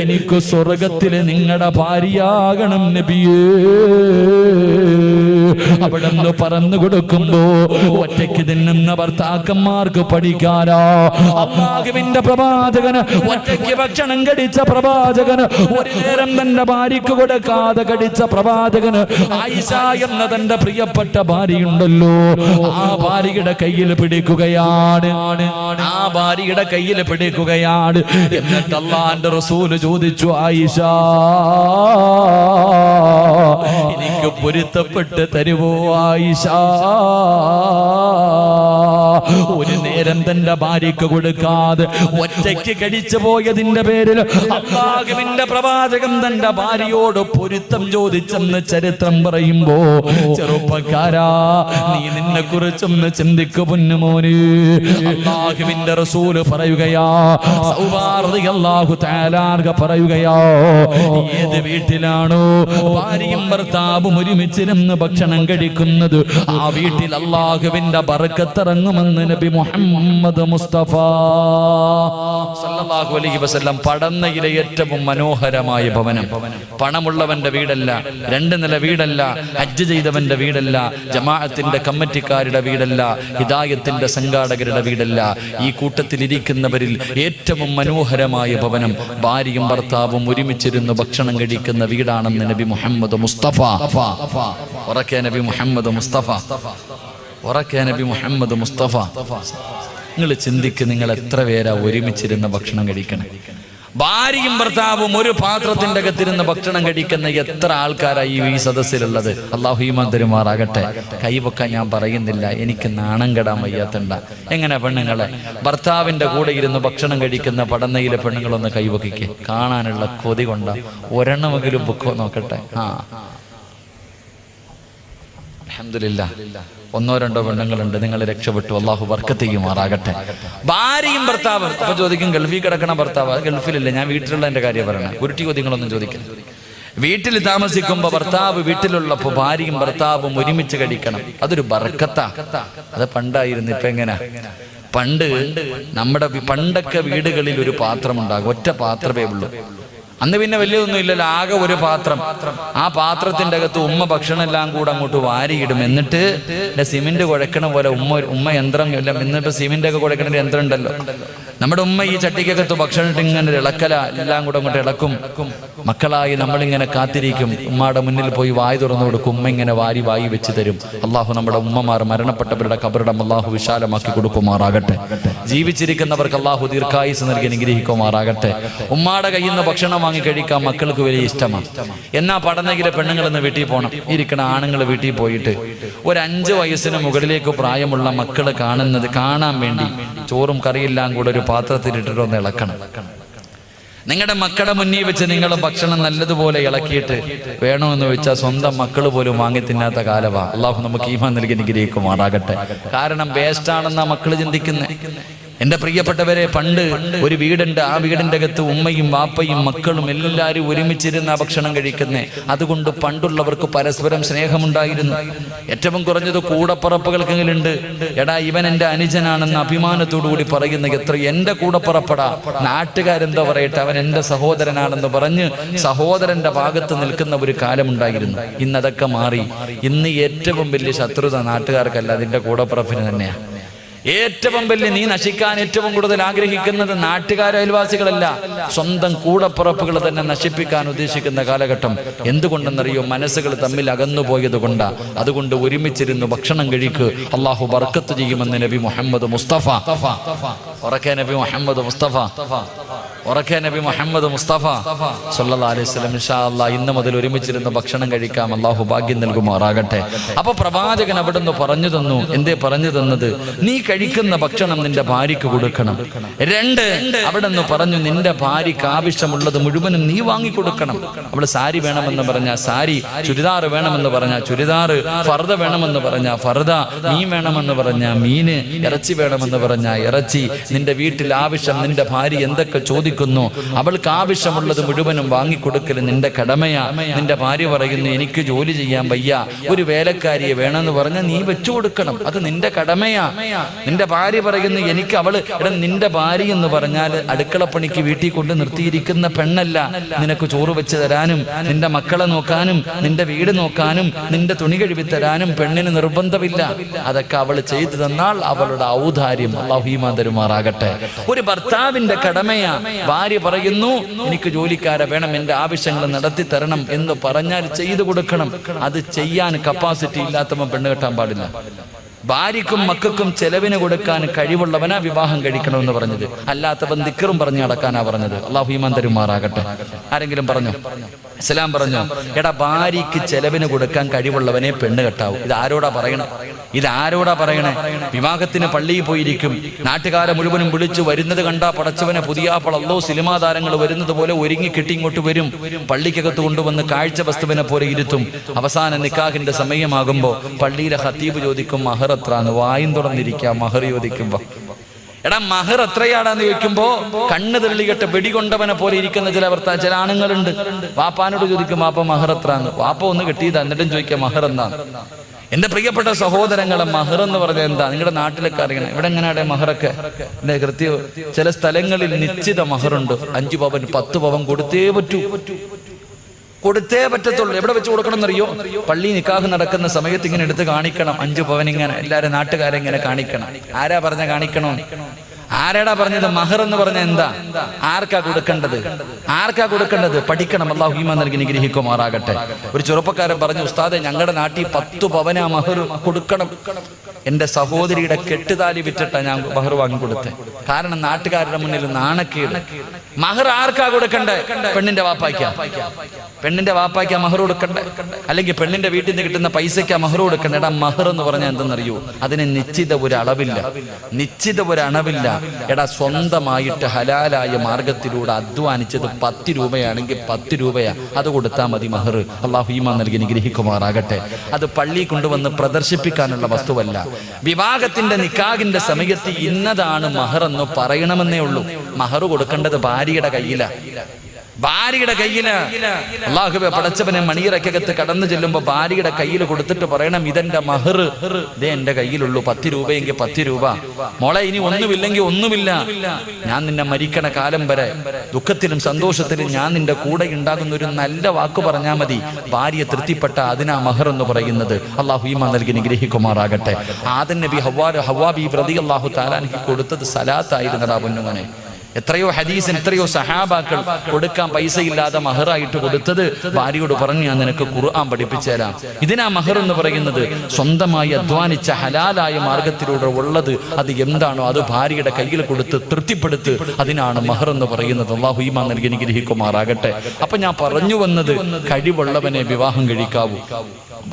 Speaker 1: എനിക്ക് സ്വർഗത്തിലെ നിങ്ങളുടെ ഭാര്യയാകണം നബിയേ. അവിടെന്ന് പറഞ്ഞു കൊടുക്കുമ്പോ ഒറ്റയ്ക്ക് തിന്നുന്ന ഭർത്താക്കന്മാർക്ക് പഠിക്കാനാ. അല്ലാഹുവിന്റെ പ്രവാചകന് ഒറ്റയ്ക്ക് ഭക്ഷണം കടിച്ച പ്രവാചകന്, ഒരു നേരം തന്റെ ഭാര്യക്ക് കൊടുക്കാതെ കടിച്ച പ്രവാചകന്, ആയിഷ എന്ന തന്റെ പ്രിയപ്പെട്ട ഭാര്യയുണ്ടല്ലോ, ആ ഭാര്യയുടെ കയ്യിൽ പിടിക്കുകയാണ്. ആ ഭാര്യയുടെ കയ്യിൽ പിടിക്കുകയാണ്. എന്നിട്ട് അല്ലാഹുവിന്റെ റസൂല് ചോദിച്ചു, ആയിഷ, എനിക്ക് പൊരുത്തപ്പെട്ട് തരുവോ ആയിഷ? ഒരു നേരം തന്റെ ഭാര്യക്ക് കൊടുക്കാതെ ഒറ്റയ്ക്ക് കടിച്ചു പോയതിന്റെ പേരിൽ അല്ലാഹുവിന്റെ പ്രവാചകൻ തന്റെ ഭാര്യയോട് പൊരുത്തം ചോദിച്ചെന്ന് ചരിത്രം പറയുമ്പോ, ചെറുപ്പക്കാരാ, നീ നിന്നെ കുറിച്ചൊന്ന് ചിന്തിക്കു പൊന്നുമോന്. അല്ലാഹുവിന്റെ റസൂല് പറയുകയാ, സൗബാ റളിയല്ലാഹു തആല അൻഹ പറയുകയാ, ഏത് വീട്ടിലാണോ ഭാര്യയും ഭർത്താവും ഒരുമിച്ചിരുന്ന് ഭക്ഷണം കഴിക്കുന്നത്, ആ വീട്ടിൽ അല്ലാഹുവിന്റെ ബറക്കത്ത് ഇറങ്ങുമെന്ന് നബി മുഹമ്മദ് മുഹമ്മദ് മുസ്തഫ സല്ലല്ലാഹു അലൈഹി വസല്ലം പടന്നയിലെ ഏറ്റവും മനോഹരമായ ഭവനം. പണമുള്ളവന്റെ വീടല്ല, 2 നില വീടല്ല, ഹജ്ജ് ചെയ്തവന്റെ വീടല്ല, ജമാഅത്തിന്റെ കമ്മിറ്റിക്കാരുടെ വീടല്ല, ഹിദായത്തിന്റെ സംഘാടകരുടെ വീടല്ല. ഈ കൂട്ടത്തിലിരിക്കുന്നവരിൽ ഏറ്റവും മനോഹരമായ ഭവനം ഭാര്യയും ഭർത്താവും ഒരുമിച്ചിരുന്ന് ഭക്ഷണം കഴിക്കുന്ന വീടാണെന്ന് നബി മുഹമ്മദ് മുസ്തഫ. ഉറക്കെ നബി മുഹമ്മദ് മുസ്തഫ, ഉറക്കെ നബി മുഹമ്മദ് മുസ്തഫ. നിങ്ങൾ ചിന്തിക്ക്, നിങ്ങൾ എത്ര പേരാ ഒരുമിച്ചിരുന്ന് ഭക്ഷണം കഴിക്കണം? ഭാര്യയും ഭർത്താവും ഒരു പാത്രത്തിന്റെ അകത്തിരുന്ന് ഭക്ഷണം കഴിക്കുന്ന എത്ര ആൾക്കാരായി ഈ സദസ്സിലുള്ളത്? അല്ലാഹു ഈമാൻ തരുമാറാകട്ടെ. കൈവക്കാൻ ഞാൻ പറയുന്നില്ല, എനിക്ക് നാണം കെടാൻ വയ്യാത്തണ്ട. എങ്ങനെ പെണ്ണുങ്ങളെ ഭർത്താവിന്റെ കൂടെ ഇരുന്ന് ഭക്ഷണം കഴിക്കുന്ന പടന്നയിലെ പെണ്ണുങ്ങളൊന്ന് കൈവക്കിക്ക്, കാണാനുള്ള കൊതി കൊണ്ട ഒരെണ്ണമെങ്കിലും ബുക്കോ നോക്കട്ടെ. അൽഹംദുലില്ലാഹ്, 1-2 പെണ്ണുങ്ങളുണ്ട്. നിങ്ങൾ രക്ഷപ്പെട്ടു, അള്ളാഹു ബർക്കത്ത് ചെയ്യുമാറാകട്ടെ. ഭാര്യയും ഭർത്താവും. അപ്പൊ ചോദിക്കും, ഗൾഫിൽ കിടക്കണ ഭർത്താവ്? ഗൾഫിലില്ല, ഞാൻ വീട്ടിലുള്ള എന്റെ കാര്യം പറയണം. ഉരുട്ടി ചോദ്യങ്ങളൊന്നും ചോദിക്കണം. വീട്ടിൽ താമസിക്കുമ്പോ ഭർത്താവ് വീട്ടിലുള്ളപ്പോ ഭാര്യയും ഭർത്താവും ഒരുമിച്ച് കഴിക്കണം. അതൊരു ബർക്കത്താ. അത് പണ്ടായിരുന്നു, ഇപ്പൊ എങ്ങനെ? പണ്ടൊക്കെ വീടുകളിൽ ഒരു പാത്രം ഉണ്ടാകും, ഒറ്റ പാത്രമേ ഉള്ളൂ. അന്ന് പിന്നെ വലിയൊന്നും ഇല്ലല്ലോ, ആകെ ഒരു പാത്രം. ആ പാത്രത്തിന്റെ അകത്ത് ഉമ്മ ഭക്ഷണം എല്ലാം കൂടെ അങ്ങോട്ട് വാരിയിടും. എന്നിട്ട് സിമെന്റ് കുഴക്കണ പോലെ ഉമ്മ യന്ത്രം ഇല്ല, ഇന്നിപ്പോ സിമെന്റ് ഒക്കെ കുഴക്കണ യന്ത്രം ഉണ്ടല്ലോ. നമ്മുടെ ഉമ്മ ഈ ചട്ടിക്കകത്ത് ഭക്ഷണം ഇട്ട് ഇങ്ങനെ ഇളക്കല, എല്ലാം കൂടെ അങ്ങോട്ട് ഇളക്കും. മക്കളായി നമ്മളിങ്ങനെ കാത്തിരിക്കും. ഉമ്മയുടെ മുന്നിൽ പോയി വായി തുറന്നു കൊടുക്കും. ഉമ്മ ഇങ്ങനെ വായി വെച്ച് തരും. അള്ളാഹു നമ്മുടെ ഉമ്മമാർ മരണപ്പെട്ടവരുടെ കബറിടം അള്ളാഹു വിശാലമാക്കി കൊടുക്കുമാറാകട്ടെ. ജീവിച്ചിരിക്കുന്നവർക്ക് അള്ളാഹു ദീർഘായുസ് നൽകി അനുഗ്രഹിക്കുമാറാകട്ടെ. ഉമ്മയുടെ കയ്യിൽ നിന്ന് ഭക്ഷണം വാങ്ങി കഴിക്കാൻ മക്കൾക്ക് വലിയ ഇഷ്ടമാണ്. എന്നാ പടന്നെങ്കിലെ പെണ്ണുങ്ങളെന്ന് വീട്ടിൽ പോകണം. ഇരിക്കണ ആണുങ്ങൾ വീട്ടിൽ പോയിട്ട് ഒരു 5 വയസ്സിന് മുകളിലേക്ക് പ്രായമുള്ള മക്കള് കാണാൻ വേണ്ടി ചോറും കറിയെല്ലാം കൂടെ ഒരു പാത്രത്തിലിട്ടിട്ടൊന്ന് ഇളക്കണം. നിങ്ങളുടെ മക്കളുടെ മുന്നിൽ വെച്ച് നിങ്ങൾ ഭക്ഷണം നല്ലതുപോലെ ഇളക്കിയിട്ട് വേണമെന്ന് വെച്ചാൽ സ്വന്തം മക്കൾ പോലും വാങ്ങി തിന്നാത്ത കാലവാ. അള്ളാഹു നമുക്ക് ഈമാൻ നൽകി അനുഗ്രഹിക്കുമാറാകട്ടെ. കാരണം വേസ്റ്റാണെന്നാ മക്കള് ചിന്തിക്കുന്നത്. എന്റെ പ്രിയപ്പെട്ടവരെ, പണ്ട് ഒരു വീടുണ്ട്. ആ വീടിന്റെ അകത്ത് ഉമ്മയും വാപ്പയും മക്കളും എല്ലാവരും ഒരുമിച്ചിരുന്ന ഭക്ഷണം കഴിക്കുന്നേ. അതുകൊണ്ട് പണ്ടുള്ളവർക്ക് പരസ്പരം സ്നേഹമുണ്ടായിരുന്നു. ഏറ്റവും കുറഞ്ഞത് കൂടപ്പറപ്പുകൾക്കെങ്കിലുണ്ട്. എടാ, ഇവൻ എന്റെ അനുജനാണെന്ന് അഭിമാനത്തോടുകൂടി പറയുന്ന എത്ര എന്റെ കൂടപ്പറപ്പടാ. നാട്ടുകാരെന്താ പറയട്ടെ, അവൻ എന്റെ സഹോദരനാണെന്ന് പറഞ്ഞ് സഹോദരന്റെ ഭാഗത്ത് നിൽക്കുന്ന ഒരു കാലമുണ്ടായിരുന്നു. ഇന്നതൊക്കെ മാറി. ഇന്ന് ഏറ്റവും വലിയ ശത്രുത നാട്ടുകാർക്കല്ല, അതിന്റെ കൂടപ്പറപ്പിന് തന്നെയാണ്. ഏറ്റവും വലിയ നീ നശിക്കാൻ ഏറ്റവും കൂടുതൽ ആഗ്രഹിക്കുന്നത് നാട്ടുകാർ, അയൽവാസികളല്ല, സ്വന്തം കൂടപ്പുറപ്പുകൾ തന്നെ നശിപ്പിക്കാൻ ഉദ്ദേശിക്കുന്ന കാലഘട്ടം. എന്തുകൊണ്ടെന്നറിയോ? മനസ്സുകൾ തമ്മിൽ അകന്നുപോയത് കൊണ്ടാ. അതുകൊണ്ട് ഒരുമിച്ചിരുന്ന് ഭക്ഷണം കഴിക്ക്, അള്ളാഹു ബർക്കത്ത് ചെയ്യുമെന്ന് നബി മുഹമ്മദ് മുസ്തഫ. ഉറക്കെ നബി മുഹമ്മദ് മുസ്തഫ, ഉറക്കെ നബി മുഹമ്മദ് മുസ്തഫ സല്ലല്ലാഹു അലൈഹി വസല്ലം. ഇൻഷാ അല്ലാഹ് ഇന്ന് മുതൽ ഒരുമിച്ചിരുന്ന് ഭക്ഷണം കഴിക്കാം. അള്ളാഹു ഭാഗ്യം നൽകുമാറാകട്ടെ. അപ്പൊ പ്രവാചകൻ അവിടുന്ന് പറഞ്ഞു തന്നു. എന്തേ പറഞ്ഞു തന്നത്? നീ കഴിക്കുന്ന ഭക്ഷണം നിന്റെ ഭാര്യക്ക് കൊടുക്കണം. 2, അവിടുന്ന് പറഞ്ഞു, നിന്റെ ഭാര്യക്ക് ആവശ്യമുള്ളത് മുഴുവനും നീ വാങ്ങിക്കൊടുക്കണം. അവള് സാരി വേണമെന്ന് പറഞ്ഞാൽ സാരി, ചുരിദാർ വേണമെന്ന് പറഞ്ഞാൽ ചുരിദാർ, ഫർദ വേണമെന്ന് പറഞ്ഞാൽ ഫർദ, മീൻ വേണമെന്ന് പറഞ്ഞാൽ മീന്, ഇറച്ചി വേണമെന്ന് പറഞ്ഞാൽ ഇറച്ചി. നിന്റെ വീട്ടിൽ ആവശ്യം നിന്റെ ഭാര്യ എന്തൊക്കെ ചോദിക്കുന്നു അവൾക്ക് ആവശ്യമുള്ളത് മുഴുവനും വാങ്ങിക്കൊടുക്കൽ നിന്റെ കടമയാ. നിന്റെ ഭാര്യ പറയുന്നു, എനിക്ക് ജോലി ചെയ്യാൻ വയ്യ, ഒരു വേലക്കാരിയെ വേണമെന്ന് പറഞ്ഞാൽ നീ വെച്ചു കൊടുക്കണം. അത് നിന്റെ കടമയാ. നിന്റെ ഭാര്യ പറയുന്നു, എനിക്ക് നിന്റെ ഭാര്യ എന്ന് പറഞ്ഞാൽ അടുക്കളപ്പണിക്ക് വീട്ടിൽ കൊണ്ട് നിർത്തിയിരിക്കുന്ന പെണ്ണല്ല. നിനക്ക് ചോറ് വെച്ച് തരാനും നിന്റെ മക്കളെ നോക്കാനും നിന്റെ വീട് നോക്കാനും നിന്റെ തുണി കഴുകി തരാനും പെണ്ണിന് നിർബന്ധമില്ല. അതൊക്കെ അവൾ ചെയ്തു തന്നാൽ അവളുടെ ഔദാര്യം. അല്ലാഹു ഈമാൻ തരുമാറാകട്ടെ. ഒരു ഭർത്താവിന്റെ കടമയാ. ഭാര്യ പറയുന്നു, എനിക്ക് ജോലിക്കാരെ വേണം, എന്റെ ആവശ്യങ്ങൾ നടത്തി തരണം എന്ന് പറഞ്ഞാൽ ചെയ്തു കൊടുക്കണം. അത് ചെയ്യാൻ കപ്പാസിറ്റി ഇല്ലാത്തവൻ പെണ്ണ് കെട്ടാൻ പാടില്ല. ഭാര്യക്കും മക്കൾക്കും ചെലവിന് കൊടുക്കാൻ കഴിവുള്ളവനാ വിവാഹം കഴിക്കണമെന്ന് പറഞ്ഞത്. അല്ലാത്തവൻ ദിക്റും പറഞ്ഞു നടക്കാനാ പറഞ്ഞത്. അല്ലാഹു ഈമാൻ തരുമാറാകട്ടെ. ആരെങ്കിലും പറഞ്ഞോ? ഇസ്ലാം പറഞ്ഞോ? എടാ, ഭാര്യക്ക് ചെലവിന് കൊടുക്കാൻ കഴിവുള്ളവനെ പെണ്ണ് കെട്ടാവൂ. ഇതാരോടാ പറയണേ? വിവാഹത്തിന് പള്ളിയിൽ പോയിരിക്കും. നാട്ടുകാരെ മുഴുവനും വിളിച്ചു വരുന്നത് കണ്ടാ പടച്ചവനെ പുതിയാപ്പളല്ലോ സിനിമാ താരങ്ങൾ വരുന്നത് പോലെ ഒരുങ്ങി കെട്ടി ഇങ്ങോട്ട് വരും. പള്ളിക്കകത്ത് കൊണ്ടുവന്ന് കാഴ്ച വസ്തുവിനെ പോലെ ഇരുത്തും. അവസാന നിക്കാഹിന്റെ സമയമാകുമ്പോ പള്ളിയിലെ ഖത്തീബ് ചോദിക്കും, മഹർ എത്രാന്ന്? വായും തുറന്നിരിക്കാം മഹർ ചോദിക്കുമ്പോ. എടാ, മഹർ എത്രയാടാന്ന് ചോദിക്കുമ്പോ കണ്ണ് തെള്ളികെട്ട് വെടികൊണ്ടവനെ പോലെ ഇരിക്കുന്ന ചില ആണുങ്ങളുണ്ട്. വാപ്പാനോട് ചോദിക്കും, വാപ്പ മഹർ എത്രാന്ന്? വാപ്പ ഒന്ന് കെട്ടിയതാ, എന്നിട്ടും ചോദിക്കാം മഹർ എന്താന്ന്. എന്റെ പ്രിയപ്പെട്ട സഹോദരങ്ങളെ, മഹർ എന്ന് പറഞ്ഞാൽ എന്താ? നിങ്ങളുടെ നാട്ടിലൊക്കെ അറിയണം. ഇവിടെ എങ്ങനെയാണ് മഹറൊക്കെ? എന്റെ കൃത്യം ചില സ്ഥലങ്ങളിൽ നിശ്ചിത മഹറുണ്ട്. 5 പവൻ 10 പവൻ കൊടുത്തേ പറ്റത്തുള്ളൂ. എവിടെ വെച്ച് കൊടുക്കണം എന്നറിയോ? പള്ളി നിക്കാഹ് നടക്കുന്ന സമയത്ത് ഇങ്ങനെ എടുത്ത് കാണിക്കണം. 5 പവൻ ഇങ്ങനെ എല്ലാവരും നാട്ടുകാരെ ഇങ്ങനെ കാണിക്കണം. ആരാ പറഞ്ഞ കാണിക്കണോ? ആരാടാ പറഞ്ഞത്? മഹർ എന്ന് പറഞ്ഞ എന്താ? ആർക്കാ കൊടുക്കേണ്ടത്? പഠിക്കണം. അല്ലാഹു ഈമാൻ നൽകി അനുഗ്രഹിക്കുമാറാകട്ടെ. ഒരു ചെറുപ്പക്കാരൻ പറഞ്ഞു, ഉസ്താദെ ഞങ്ങളുടെ നാട്ടിൽ 10 പവനാ മഹർ കൊടുക്കണം. എന്റെ സഹോദരിയുടെ കെട്ടുതാലി വിറ്റിട്ടാ ഞാൻ മഹർ വാങ്ങിക്കൊടുത്തേ. കാരണം നാട്ടുകാരുടെ മുന്നിൽ നാണക്കേട്. മഹർ ആർക്കാ കൊടുക്കണ്ടേ? പെണ്ണിന്റെ വാപ്പായ്ക്കാ മഹർ കൊടുക്കണ്ടേ? അല്ലെങ്കിൽ പെണ്ണിന്റെ വീട്ടിൽ നിന്ന് കിട്ടുന്ന പൈസയ്ക്കാ മഹർ കൊടുക്കണ്ടേ? എടാ, മഹർ എന്ന് പറഞ്ഞാൽ എന്തെന്നറിയോ? അതിന് നിശ്ചിത ഒരു അളവില്ല. എടാ, സ്വന്തമായിട്ട് ഹലാലായ മാർഗത്തിലൂടെ അധ്വാനിച്ചത് 10 രൂപയാണെങ്കിൽ 10 രൂപയാ, അത് കൊടുത്താൽ മതി മഹർ. അല്ലാഹു ഈമാൻ നൽകി അനുഗ്രഹിക്കുമാറാകട്ടെ. അത് പള്ളി കൊണ്ടുവന്ന് പ്രദർശിപ്പിക്കാനുള്ള വസ്തുവല്ല. വിവാഹത്തിന്റെ നിക്കാഹിന്റെ സമയത്ത് ഇന്നതാണ് മഹർ എന്ന് പറയണമെന്നേ ഉള്ളൂ. മഹർ കൊടുക്കേണ്ടത് ഭാര്യയുടെ കയ്യില്. അല്ലാഹുവേ, പടച്ചവനെ, മണിയറക്കകത്ത് കടന്നു ചെല്ലുമ്പോ ഭാര്യയുടെ കയ്യിൽ കൊടുത്തിട്ട് പറയണം, ഇതെന്റെ മഹർ, ഇതേ എന്റെ കയ്യിലുള്ളൂ. 10 രൂപയെങ്കിൽ 10 രൂപ. മോളെ, ഇനി ഒന്നുമില്ലെങ്കിൽ ഒന്നുമില്ല. ഞാൻ നിന്നെ മരിക്കണ കാലം വരെ ദുഃഖത്തിലും സന്തോഷത്തിലും ഞാൻ നിന്റെ കൂടെ ഉണ്ടാകുന്ന ഒരു നല്ല വാക്ക് പറഞ്ഞാൽ മതി. ഭാര്യ തൃപ്തിപ്പെട്ട അതിനാ മഹർ എന്ന് പറയുന്നത്. അല്ലാഹു ഈമാൻ നൽകി അനുഗ്രഹിക്കുമാറാകട്ടെ. ആദം നബി ഹവ്വാ ബീവി റളിയല്ലാഹു തആല അൻഹ കൊടുത്തത് സലാത്തായിരുന്നടാ പൊന്നുമോനെ. എത്രയോ ഹദീസിന് എത്രയോ സഹാബാക്കൾ കൊടുക്കാൻ പൈസയില്ലാതെ മഹറായിട്ട് കൊടുത്തത് ഭാര്യയോട് പറഞ്ഞു, ഞാൻ നിനക്ക് ഖുർആൻ പഠിപ്പിച്ചു തരാം. ഇതിനാ മഹർ എന്ന് പറയുന്നത്. സ്വന്തമായി അധ്വാനിച്ച ഹലാലായ മാർഗത്തിലൂടെ ഉള്ളത് അത് എന്താണോ അത് ഭാര്യയുടെ കയ്യിൽ കൊടുത്ത് തൃപ്തിപ്പെടുത്ത്. അതിനാണ് മഹർ എന്ന് പറയുന്നത്. അല്ലാഹു ഈമാൻ നൽകി അനുഗ്രഹിക്കുമാറാകട്ടെ. അപ്പൊ ഞാൻ പറഞ്ഞു വന്നത്, കഴിവുള്ളവനെ വിവാഹം കഴിക്കാവൂ.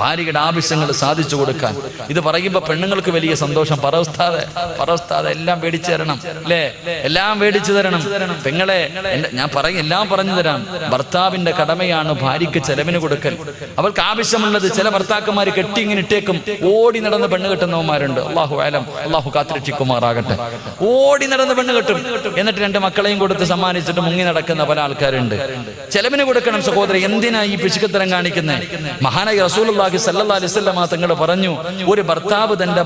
Speaker 1: ഭാര്യയുടെ ആവശ്യങ്ങൾ സാധിച്ചു കൊടുക്കാൻ. ഇത് പറയുമ്പോ പെണ്ണുങ്ങൾക്ക് വലിയ സന്തോഷം. പറവസ്താതെ എല്ലാം മേടിച്ചു തരണം, അല്ലേ? എല്ലാം മേടിച്ചു തരണം. പെങ്ങളെ, എല്ലാം പറഞ്ഞു തരാം. ഭർത്താവിന്റെ കടമയാണ് ഭാര്യയ്ക്ക് ചെലവിന് കൊടുക്കൽ. അവൾക്ക് ആവശ്യമുള്ളത് ചില ഭർത്താക്കന്മാര് കെട്ടി ഇങ്ങനെ ഇട്ടേക്കും. ഓടി നടന്ന് പെണ്ണ് കെട്ടുന്നവന്മാരുണ്ട്. അല്ലാഹു കാത്തുരക്ഷിക്കുമാറാകട്ടെ. ഓടി നടന്ന് പെണ്ണ് കെട്ടും. എന്നിട്ട് 2 മക്കളെയും കൊടുത്ത് സമ്മാനിച്ചിട്ട് മുങ്ങി നടക്കുന്ന പല ആൾക്കാരുണ്ട്. ചെലവിന് കൊടുക്കണം സഹോദരൻ. എന്തിനാ ഈ പിശുക്കത്തരം കാണിക്കുന്നത്? മഹാനായ റസൂലുള്ളാഹി സ്വല്ലല്ലാഹു അലൈഹി വസല്ലം തങ്ങൾ പറഞ്ഞു, ഒരു ഭർത്താവ് തന്റെ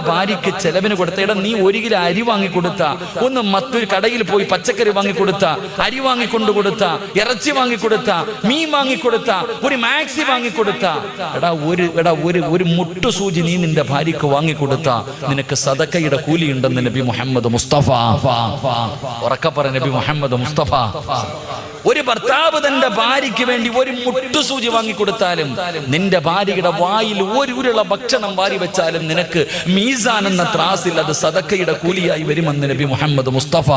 Speaker 1: ഭാര്യയ്ക്ക് ചെലവിന് കൊടുത്ത, നീ 1 കിലോ അരി വാങ്ങിക്കൊടുത്ത, ഒന്ന് മറ്റൊരു കടയിൽ പോയി പച്ചക്കറി വാങ്ങിക്കൊടുത്ത, അരി വാങ്ങിക്കൊണ്ടു കൊടുത്ത, ഇറച്ചി വാങ്ങിക്കൊടുത്ത, മീൻ വാങ്ങിക്കൊടുത്ത, ഒരു മാക്സി വാങ്ങിക്കൊടുത്ത, ഒരു മുട്ടുസൂചി നീ നിന്റെ ഭാര്യയ്ക്ക് വാങ്ങിക്കൊടുത്ത, നിനക്ക് സദക്കയുടെ കൂലിയുണ്ടെന്ന് നബി മുഹമ്മദ് മുസ്തഫ. ഉറക്കപ്പറ നബി മുഹമ്മദ് മുസ്തഫ. ഒരു ഭർത്താവ് തന്റെ ഭാര്യയ്ക്ക് വേണ്ടി ഒരു മുട്ടുസൂചി വാങ്ങിക്കൊടുത്താലും, നിന്റെ ഭാര്യയുടെ വായിൽ ഒരു ഉരുള ഭക്ഷണം വാരി വെച്ചാലും നിനക്ക് മീസാൻ എന്ന ത്രാസിൽ അത് സദക്കയുടെ കൂലിയായി വരുമെന്ന് നബി മുഹമ്മദ് മുസ്തഫ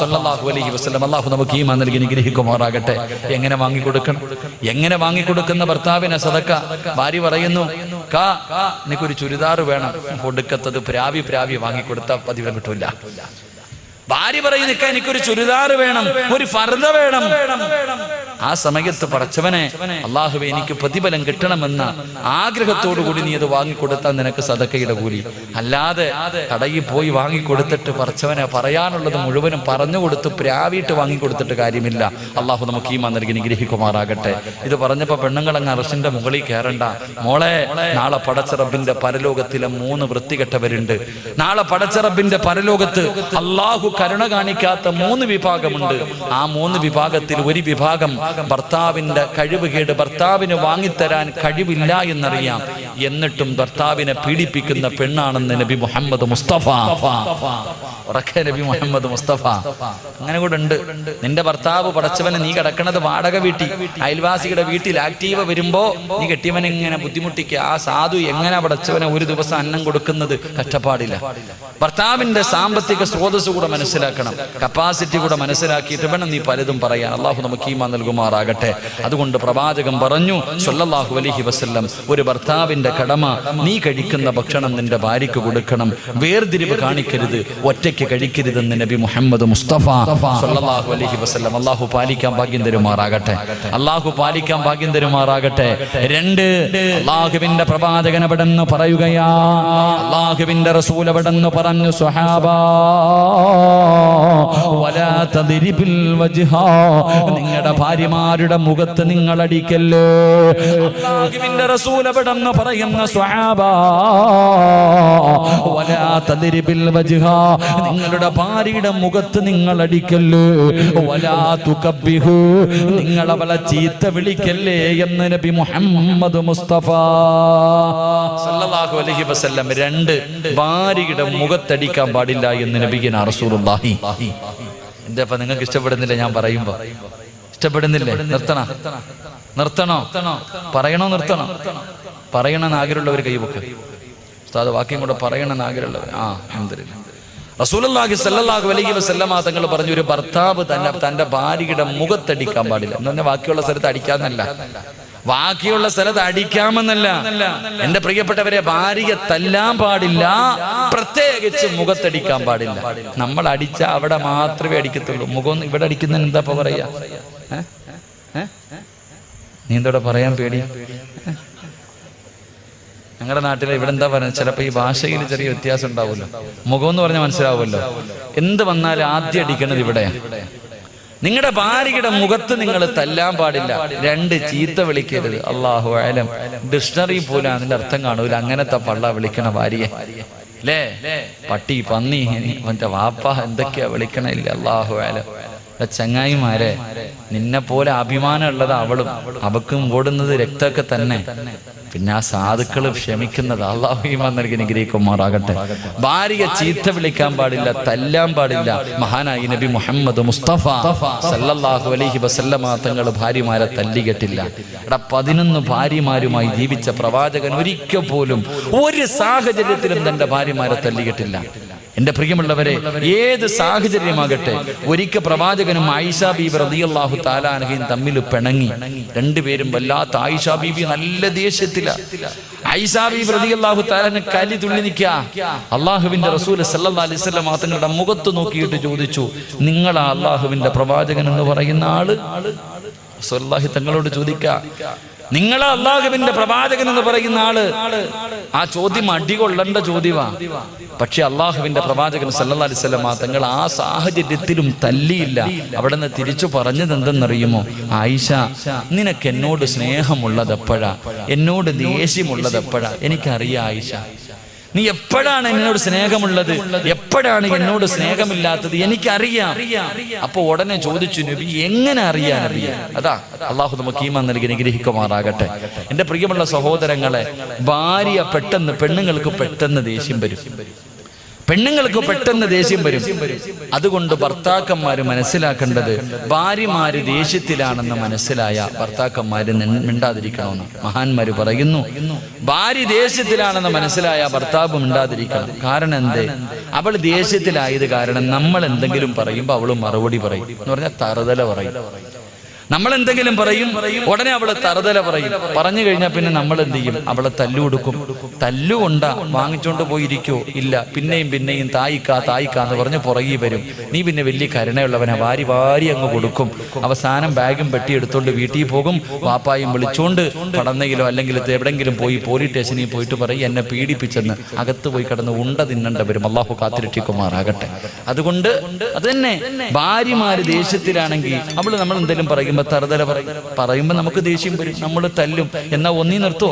Speaker 1: സല്ലല്ലാഹു അലൈഹി വസല്ലം. അല്ലാഹു നമുക്ക് ഈമാൻ നൽകി അനുഗ്രഹിക്കുമാറാകട്ടെ. എങ്ങനെ വാങ്ങിക്കൊടുക്കുന്ന ഭർത്താവിനെ സദക്ക? ഭാര്യ പറയുന്നു, നിനക്കൊരു ചുരിദാർ വേണം. കൊടുക്കത്തത് പ്രാവി വാങ്ങിക്കൊടുത്ത പതിവ് കിട്ടൂല. ഭാര്യ പറയുന്ന, എനിക്കൊരു ചുരിദാർ വേണം, ഒരു ഫർദ വേണം. ആ സമയത്ത് പടച്ചവനെ, അല്ലാഹുവേ, എനിക്ക് പ്രതിഫലം കിട്ടണമെന്ന ആഗ്രഹത്തോടു കൂടി നീ അത് വാങ്ങിക്കൊടുത്താൽ നിനക്ക് സദക്കയുടെ കൂലി. അല്ലാതെ കടയിൽ പോയി വാങ്ങിക്കൊടുത്തിട്ട് പടച്ചവനെ പറയാനുള്ളത് മുഴുവനും പറഞ്ഞുകൊടുത്ത് പ്രാവിയിട്ട് വാങ്ങിക്കൊടുത്തിട്ട് കാര്യമില്ല. അല്ലാഹു നമുക്ക് ഈമാൻ നൽകി അനുഗ്രഹിക്കുമാറാകട്ടെ. ഇത് പറഞ്ഞപ്പോ പെണ്ണുങ്ങളങ്ങ് അർശിന്റെ മുകളിൽ കയറണ്ട. മോളെ, നാളെ പടച്ച റബ്ബിന്റെ പരലോകത്തിലെ 3 വൃത്തികെട്ടവരുണ്ട്. നാളെ പടച്ച റബ്ബിന്റെ പരലോകത്ത് അല്ലാഹു കരുണ കാണിക്കാത്ത 3 വിഭാഗമുണ്ട്. ആ 3 വിഭാഗത്തിൽ ഒരു വിഭാഗം ഭർത്താവിന്റെ കഴിവുകേട്, ഭർത്താവിന് വാങ്ങിത്തരാൻ കഴിവില്ല എന്നറിയാം, എന്നിട്ടും ഭർത്താവിനെ പീഡിപ്പിക്കുന്ന പെണ്ണാണെന്ന് നബി മുഹമ്മദ് മുസ്തഫ. നബി മുഹമ്മദ് മുസ്തഫ. അങ്ങനെ കൂടെ ഉണ്ട്. നിന്റെ ഭർത്താവ് പടച്ചവനെ, നീ കിടക്കണത് വാടക വീട്ടിൽ, അയൽവാസിയുടെ വീട്ടിൽ ആക്റ്റീവ് വരുമ്പോ നീ കെട്ടിയവനെ ഇങ്ങനെ ബുദ്ധിമുട്ടിക്കുക. ആ സാധു എങ്ങനെ പടച്ചവനെ ഒരു ദിവസം അന്നം കൊടുക്കുന്നത്? കഷ്ടപ്പാടില്ല. ഭർത്താവിന്റെ സാമ്പത്തിക സ്രോതസ് കൂടെ മനസ്സിലാക്കണം, കപ്പാസിറ്റി കൂടെ മനസ്സിലാക്കിയിട്ട് വേണം നീ പലതും പറയാൻ. അല്ലാഹു നമുക്ക് ഈമാൻ നൽകുമാറാകട്ടെ. അതുകൊണ്ട് പ്രവാചകൻ പറഞ്ഞു സ്വല്ലല്ലാഹു അലൈഹി വസല്ലം, ഒരു ഭർത്താവിന്റെ കടമ, നീ കഴിക്കുന്ന ഭക്ഷണം നിന്റെ ഭാര്യയ്ക്ക് കൊടുക്കണം, വേർതിരിവ് കാണിക്കരുത്, ഒറ്റയ്ക്ക് കഴിക്കരുതെന്ന് നബി മുഹമ്മദ് മുസ്തഫ സ്വല്ലല്ലാഹു അലൈഹി വസല്ലം. അല്ലാഹു പാലിക്കാൻ ഭാഗ്യം തരുമാറാകട്ടെ. 2, അല്ലാഹുവിന്റെ പ്രവാചകൻ അവിടെന്ന് പറയുകയാ, അല്ലാഹുവിന്റെ റസൂൽ അവിടെന്ന് പറഞ്ഞു, സ്വഹാബാ, വലാ തദ്രിബിൽ വജ്ഹ, നിങ്ങളുടെ ഭാര്യമാരുടെ മുഖത്ത് നിങ്ങൾ അടിക്കല്ലേ. അല്ലാഹുവിന്റെ റസൂൽ അവിടെന്ന് പറയുന്ന സ്വഹാബ, വലാ തദ്രിബിൽ വജ്ഹ, നിങ്ങളുടെ ഭാര്യയുടെ മുഖത്ത് നിങ്ങൾ അടിക്കല്ലേ. വലാ തുകബ്ബിഹു, നിങ്ങൾ അവളെ ചീത്ത വിളിക്കല്ലേ എന്ന് നബി മുഹമ്മദ് മുസ്തഫ സല്ലല്ലാഹു അലൈഹി വസല്ലം. രണ്ട്, ഭാര്യയുടെ മുഖത്തടിക്കാൻ പാടില്ല എന്ന് നബിഗിന റസൂലുള്ളാഹി. എന്താ ഇപ്പൊ നിങ്ങൾക്ക് ഇഷ്ടപ്പെടുന്നില്ല ഞാൻ പറയുമ്പോ? ഇഷ്ടപ്പെടുന്നില്ലേ? നിർത്തണോ? പറയണോ? നിർത്തണോ? പറയണമെന്ന് ആഗ്രഹമുള്ളവർ കൈവക്ക്. ഉസ്താദ് വാക്യം കൂടെ പറയണമെന്ന് ആഗ്രഹമുള്ളവർ. അൽഹംദുലില്ലാഹ്. റസൂലുള്ളാഹി സ്വല്ലല്ലാഹു അലൈഹി വസല്ലമ തങ്ങൾ പറഞ്ഞു, ഒരു ഭർത്താവ് തന്റെ ഭാര്യയുടെ മുഖത്തടിക്കാൻ പാടില്ല എന്ന് പറഞ്ഞാൽ ബാക്കിയുള്ള സ്ഥലത്ത് അടിക്കാന്നല്ല, ബാക്കിയുള്ള സ്ഥലത്ത് അടിക്കാമെന്നല്ല. എന്റെ പ്രിയപ്പെട്ടവരെ, ഭാര്യയെ തല്ലാൻ പാടില്ല, പ്രത്യേകിച്ച് മുഖത്തടിക്കാൻ പാടില്ല. നമ്മൾ അടിച്ച അവിടെ മാത്രമേ അടിക്കത്തുള്ളൂ. മുഖം ഇവിടെ അടിക്കുന്നതിന് എന്താ പറയാ? നീ എന്തോടെ പറയാൻ പേടി? ഞങ്ങളുടെ നാട്ടിൽ ഇവിടെ എന്താ പറയുന്നത്? ചിലപ്പോൾ ഈ ഭാഷയിൽ ചെറിയ വ്യത്യാസം ഉണ്ടാവുമല്ലോ. മുഖം എന്ന് പറഞ്ഞാൽ മനസ്സിലാവുമല്ലോ. എന്ത് വന്നാലും ആദ്യം അടിക്കണത് ഇവിടെ. നിങ്ങളുടെ ഭാര്യയുടെ മുഖത്ത് നിങ്ങൾ തല്ലാൻ പാടില്ല. രണ്ട്, ചീത്ത വിളിക്കരുത്. അല്ലാഹു അലം, ഡിക്ഷണറി പോലും അതിന്റെ അർത്ഥം കാണൂല. അങ്ങനത്തെ പള്ള വിളിക്കണ ഭാര്യയെ അല്ലേ? പട്ടി, പന്നി, മറ്റേ വാപ്പ എന്തൊക്കെയാ വിളിക്കണില്ല. അല്ലാഹു അലം. ചങ്ങായിമാരെ, നിന്നെ പോലെ അഭിമാനം ഉള്ളത് അവളും, അവക്കും ഓടുന്നത് രക്തമൊക്കെ തന്നെ. പിന്നെ ആ സാധുക്കൾ ക്ഷമിക്കുന്നത്. അല്ലാഹു ഈമാൻ നൽകി അനുഗ്രഹിക്കുമാറാകട്ടെ. ഭാര്യയെ ചീത്ത വിളിക്കാൻ പാടില്ല, തല്ലാൻ പാടില്ല. മഹാനായി നബി മുഹമ്മദ് മുസ്തഫ സല്ലല്ലാഹു അലൈഹി വസല്ലമ തങ്ങൾ ഭാര്യമാരെ തല്ലികെട്ടില്ല. 11 ഭാര്യമാരുമായി ജീവിച്ച പ്രവാചകൻ ഒരിക്കൽ പോലും ഒരു സാഹചര്യത്തിലും തന്റെ ഭാര്യമാരെ തല്ലികെട്ടില്ല. എന്റെ പ്രിയമുള്ളവരെ, ഏത് സാഹചര്യമാകട്ടെ, ഒരിക്കൽ പ്രവാചകനും ആയിഷ ബീബി റളിയല്ലാഹു തആല അൻഹയും തമ്മിൽ പിണങ്ങി. രണ്ടുപേരും വല്ലാത്ത, ആയിഷ ബീബി നല്ല ദേഷ്യത്തില. ആയിഷ ബീബി റളിയല്ലാഹു തആല കലി തുള്ളി നിൽക്കുക. അല്ലാഹുവിന്റെ റസൂൽ സല്ലല്ലാഹു അലൈഹി വസല്ലം തങ്ങളുടെ മുഖത്ത് നോക്കിയിട്ട് ചോദിച്ചു, നിങ്ങളാ അല്ലാഹുവിന്റെ പ്രവാചകൻ എന്ന് പറയുന്ന ആള്? റസൂലുള്ളാഹി തങ്ങളോട് ചോദിക്കുക, നിങ്ങളാ അല്ലാഹുവിന്റെ പ്രവാചകൻ എന്ന് പറയുന്ന ആള്? ആ ചോദ്യം അടികൊള്ളേണ്ട ചോദ്യമാ. പക്ഷെ അള്ളാഹുവിന്റെ പ്രവാചകൻ സല്ലല്ലാഹു അലൈഹി വസല്ലം തങ്ങൾ ആ സാഹചര്യത്തിലും തല്ലിയില്ല. അവിടെ നിന്ന് തിരിച്ചു പറഞ്ഞത് എന്തെന്നറിയുമോ? ആയിഷ, നിനക്ക് എന്നോട് സ്നേഹമുള്ളത് എപ്പോഴാ? എന്നോട് ദേഷ്യമുള്ളത് എപ്പോഴാ? എനിക്കറിയാം ആയിഷ, നീ എപ്പോഴാണ് എന്നോട് സ്നേഹമുള്ളത്, എപ്പോഴാണ് എന്നോട് സ്നേഹമില്ലാത്തത്, എനിക്കറിയാം. അപ്പൊ ഉടനെ ചോദിച്ചു, നബി എങ്ങനെ അറിയാൻ? അതാ അള്ളാഹു നമുക്ക് ഈമാൻ നൽകി അനുഗ്രഹിക്കുമാറാകട്ടെ. എന്റെ പ്രിയമുള്ള സഹോദരങ്ങളെ, ഭാര്യ പെട്ടെന്ന്, പെണ്ണുങ്ങൾക്ക് പെട്ടെന്ന് ദേഷ്യം വരും. പെണ്ണുങ്ങൾക്ക് പെട്ടെന്ന് ദേഷ്യം വരും. അതുകൊണ്ട് ഭർത്താക്കന്മാര് മനസ്സിലാക്കേണ്ടത്, ഭാര്യമാര് ദേഷ്യത്തിലാണെന്ന് മനസ്സിലായ ഭർത്താക്കന്മാര് മിണ്ടാതിരിക്കണമെന്ന് മഹാന്മാര് പറയുന്നു. ഭാര്യ ദേഷ്യത്തിലാണെന്ന് മനസ്സിലായ ഭർത്താവ് മിണ്ടാതിരിക്കണം. കാരണം എന്തേ? അവൾ ദേഷ്യത്തിലായത് കാരണം നമ്മൾ എന്തെങ്കിലും പറയുമ്പോൾ അവള് മറുപടി പറയും. എന്ന് പറഞ്ഞാൽ തറുതല പറയും. നമ്മൾ എന്തെങ്കിലും പറയും, ഉടനെ അവള് തറുതല പറയും. പറഞ്ഞു കഴിഞ്ഞാൽ പിന്നെ നമ്മൾ എന്ത് ചെയ്യും? അവളെ തല്ലു കൊടുക്കും. തല്ലുകൊണ്ടാ വാങ്ങിച്ചോണ്ട് പോയിരിക്കോ? ഇല്ല. പിന്നെയും തായിക്കാന്ന് പറഞ്ഞ് പുറകെ വരും. നീ പിന്നെ വലിയ കരുണയുള്ളവനെ, വാരി അങ്ങ് കൊടുക്കും. അവസാനം ബാഗും പെട്ടി എടുത്തോണ്ട് വീട്ടിൽ പോകും. വാപ്പായും വിളിച്ചോണ്ട് പടന്നയിലോ അല്ലെങ്കിൽ എവിടെങ്കിലും പോയി പോലീസ് സ്റ്റേഷനിൽ പോയിട്ട് പറയും, എന്നെ പീഡിപ്പിച്ചെന്ന്. അകത്ത് പോയി കിടന്ന് ഉണ്ട തിന്നണ്ട വരും. അള്ളാഹു കാത്തിരക്ഷിക്കുമാറാകട്ടെ. അതുകൊണ്ട് അത് തന്നെ, ഭാര്യമാര് ദേഷ്യത്തിലാണെങ്കിൽ അവള് നമ്മൾ എന്തെങ്കിലും പറയുമ്പോൾ തറുതല പറയുമ്പോ നമുക്ക് ദേഷ്യം വരും, നമ്മൾ തല്ലും. എന്നാ ഒന്നീ നിർത്തോ?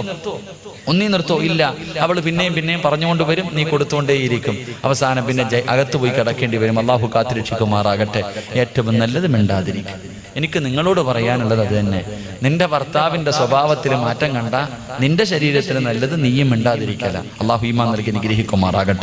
Speaker 1: ഇല്ല. അവള് പിന്നെയും പറഞ്ഞുകൊണ്ട് വരും. നീ കൊടുത്തുകൊണ്ടേയിരിക്കും. അവസാനം പിന്നെ അകത്ത് പോയി കിടക്കേണ്ടി വരും. അള്ളാഹു കാത്തിരക്ഷിക്കുമാറാകട്ടെ. ഏറ്റവും നല്ലത് മിണ്ടാതിരിക്കും. എനിക്ക് നിങ്ങളോട് പറയാനുള്ളത് അത് തന്നെ. നിന്റെ ഭർത്താവിന്റെ സ്വഭാവത്തിൽ മാറ്റം കണ്ട നിന്റെ ശരീരത്തിന് നല്ലത് നീയും മിണ്ടാതിരിക്കല. അള്ളാഹു ഈമാൻ നൽകി അനുഗ്രഹിക്കുമാറാകട്ടെ.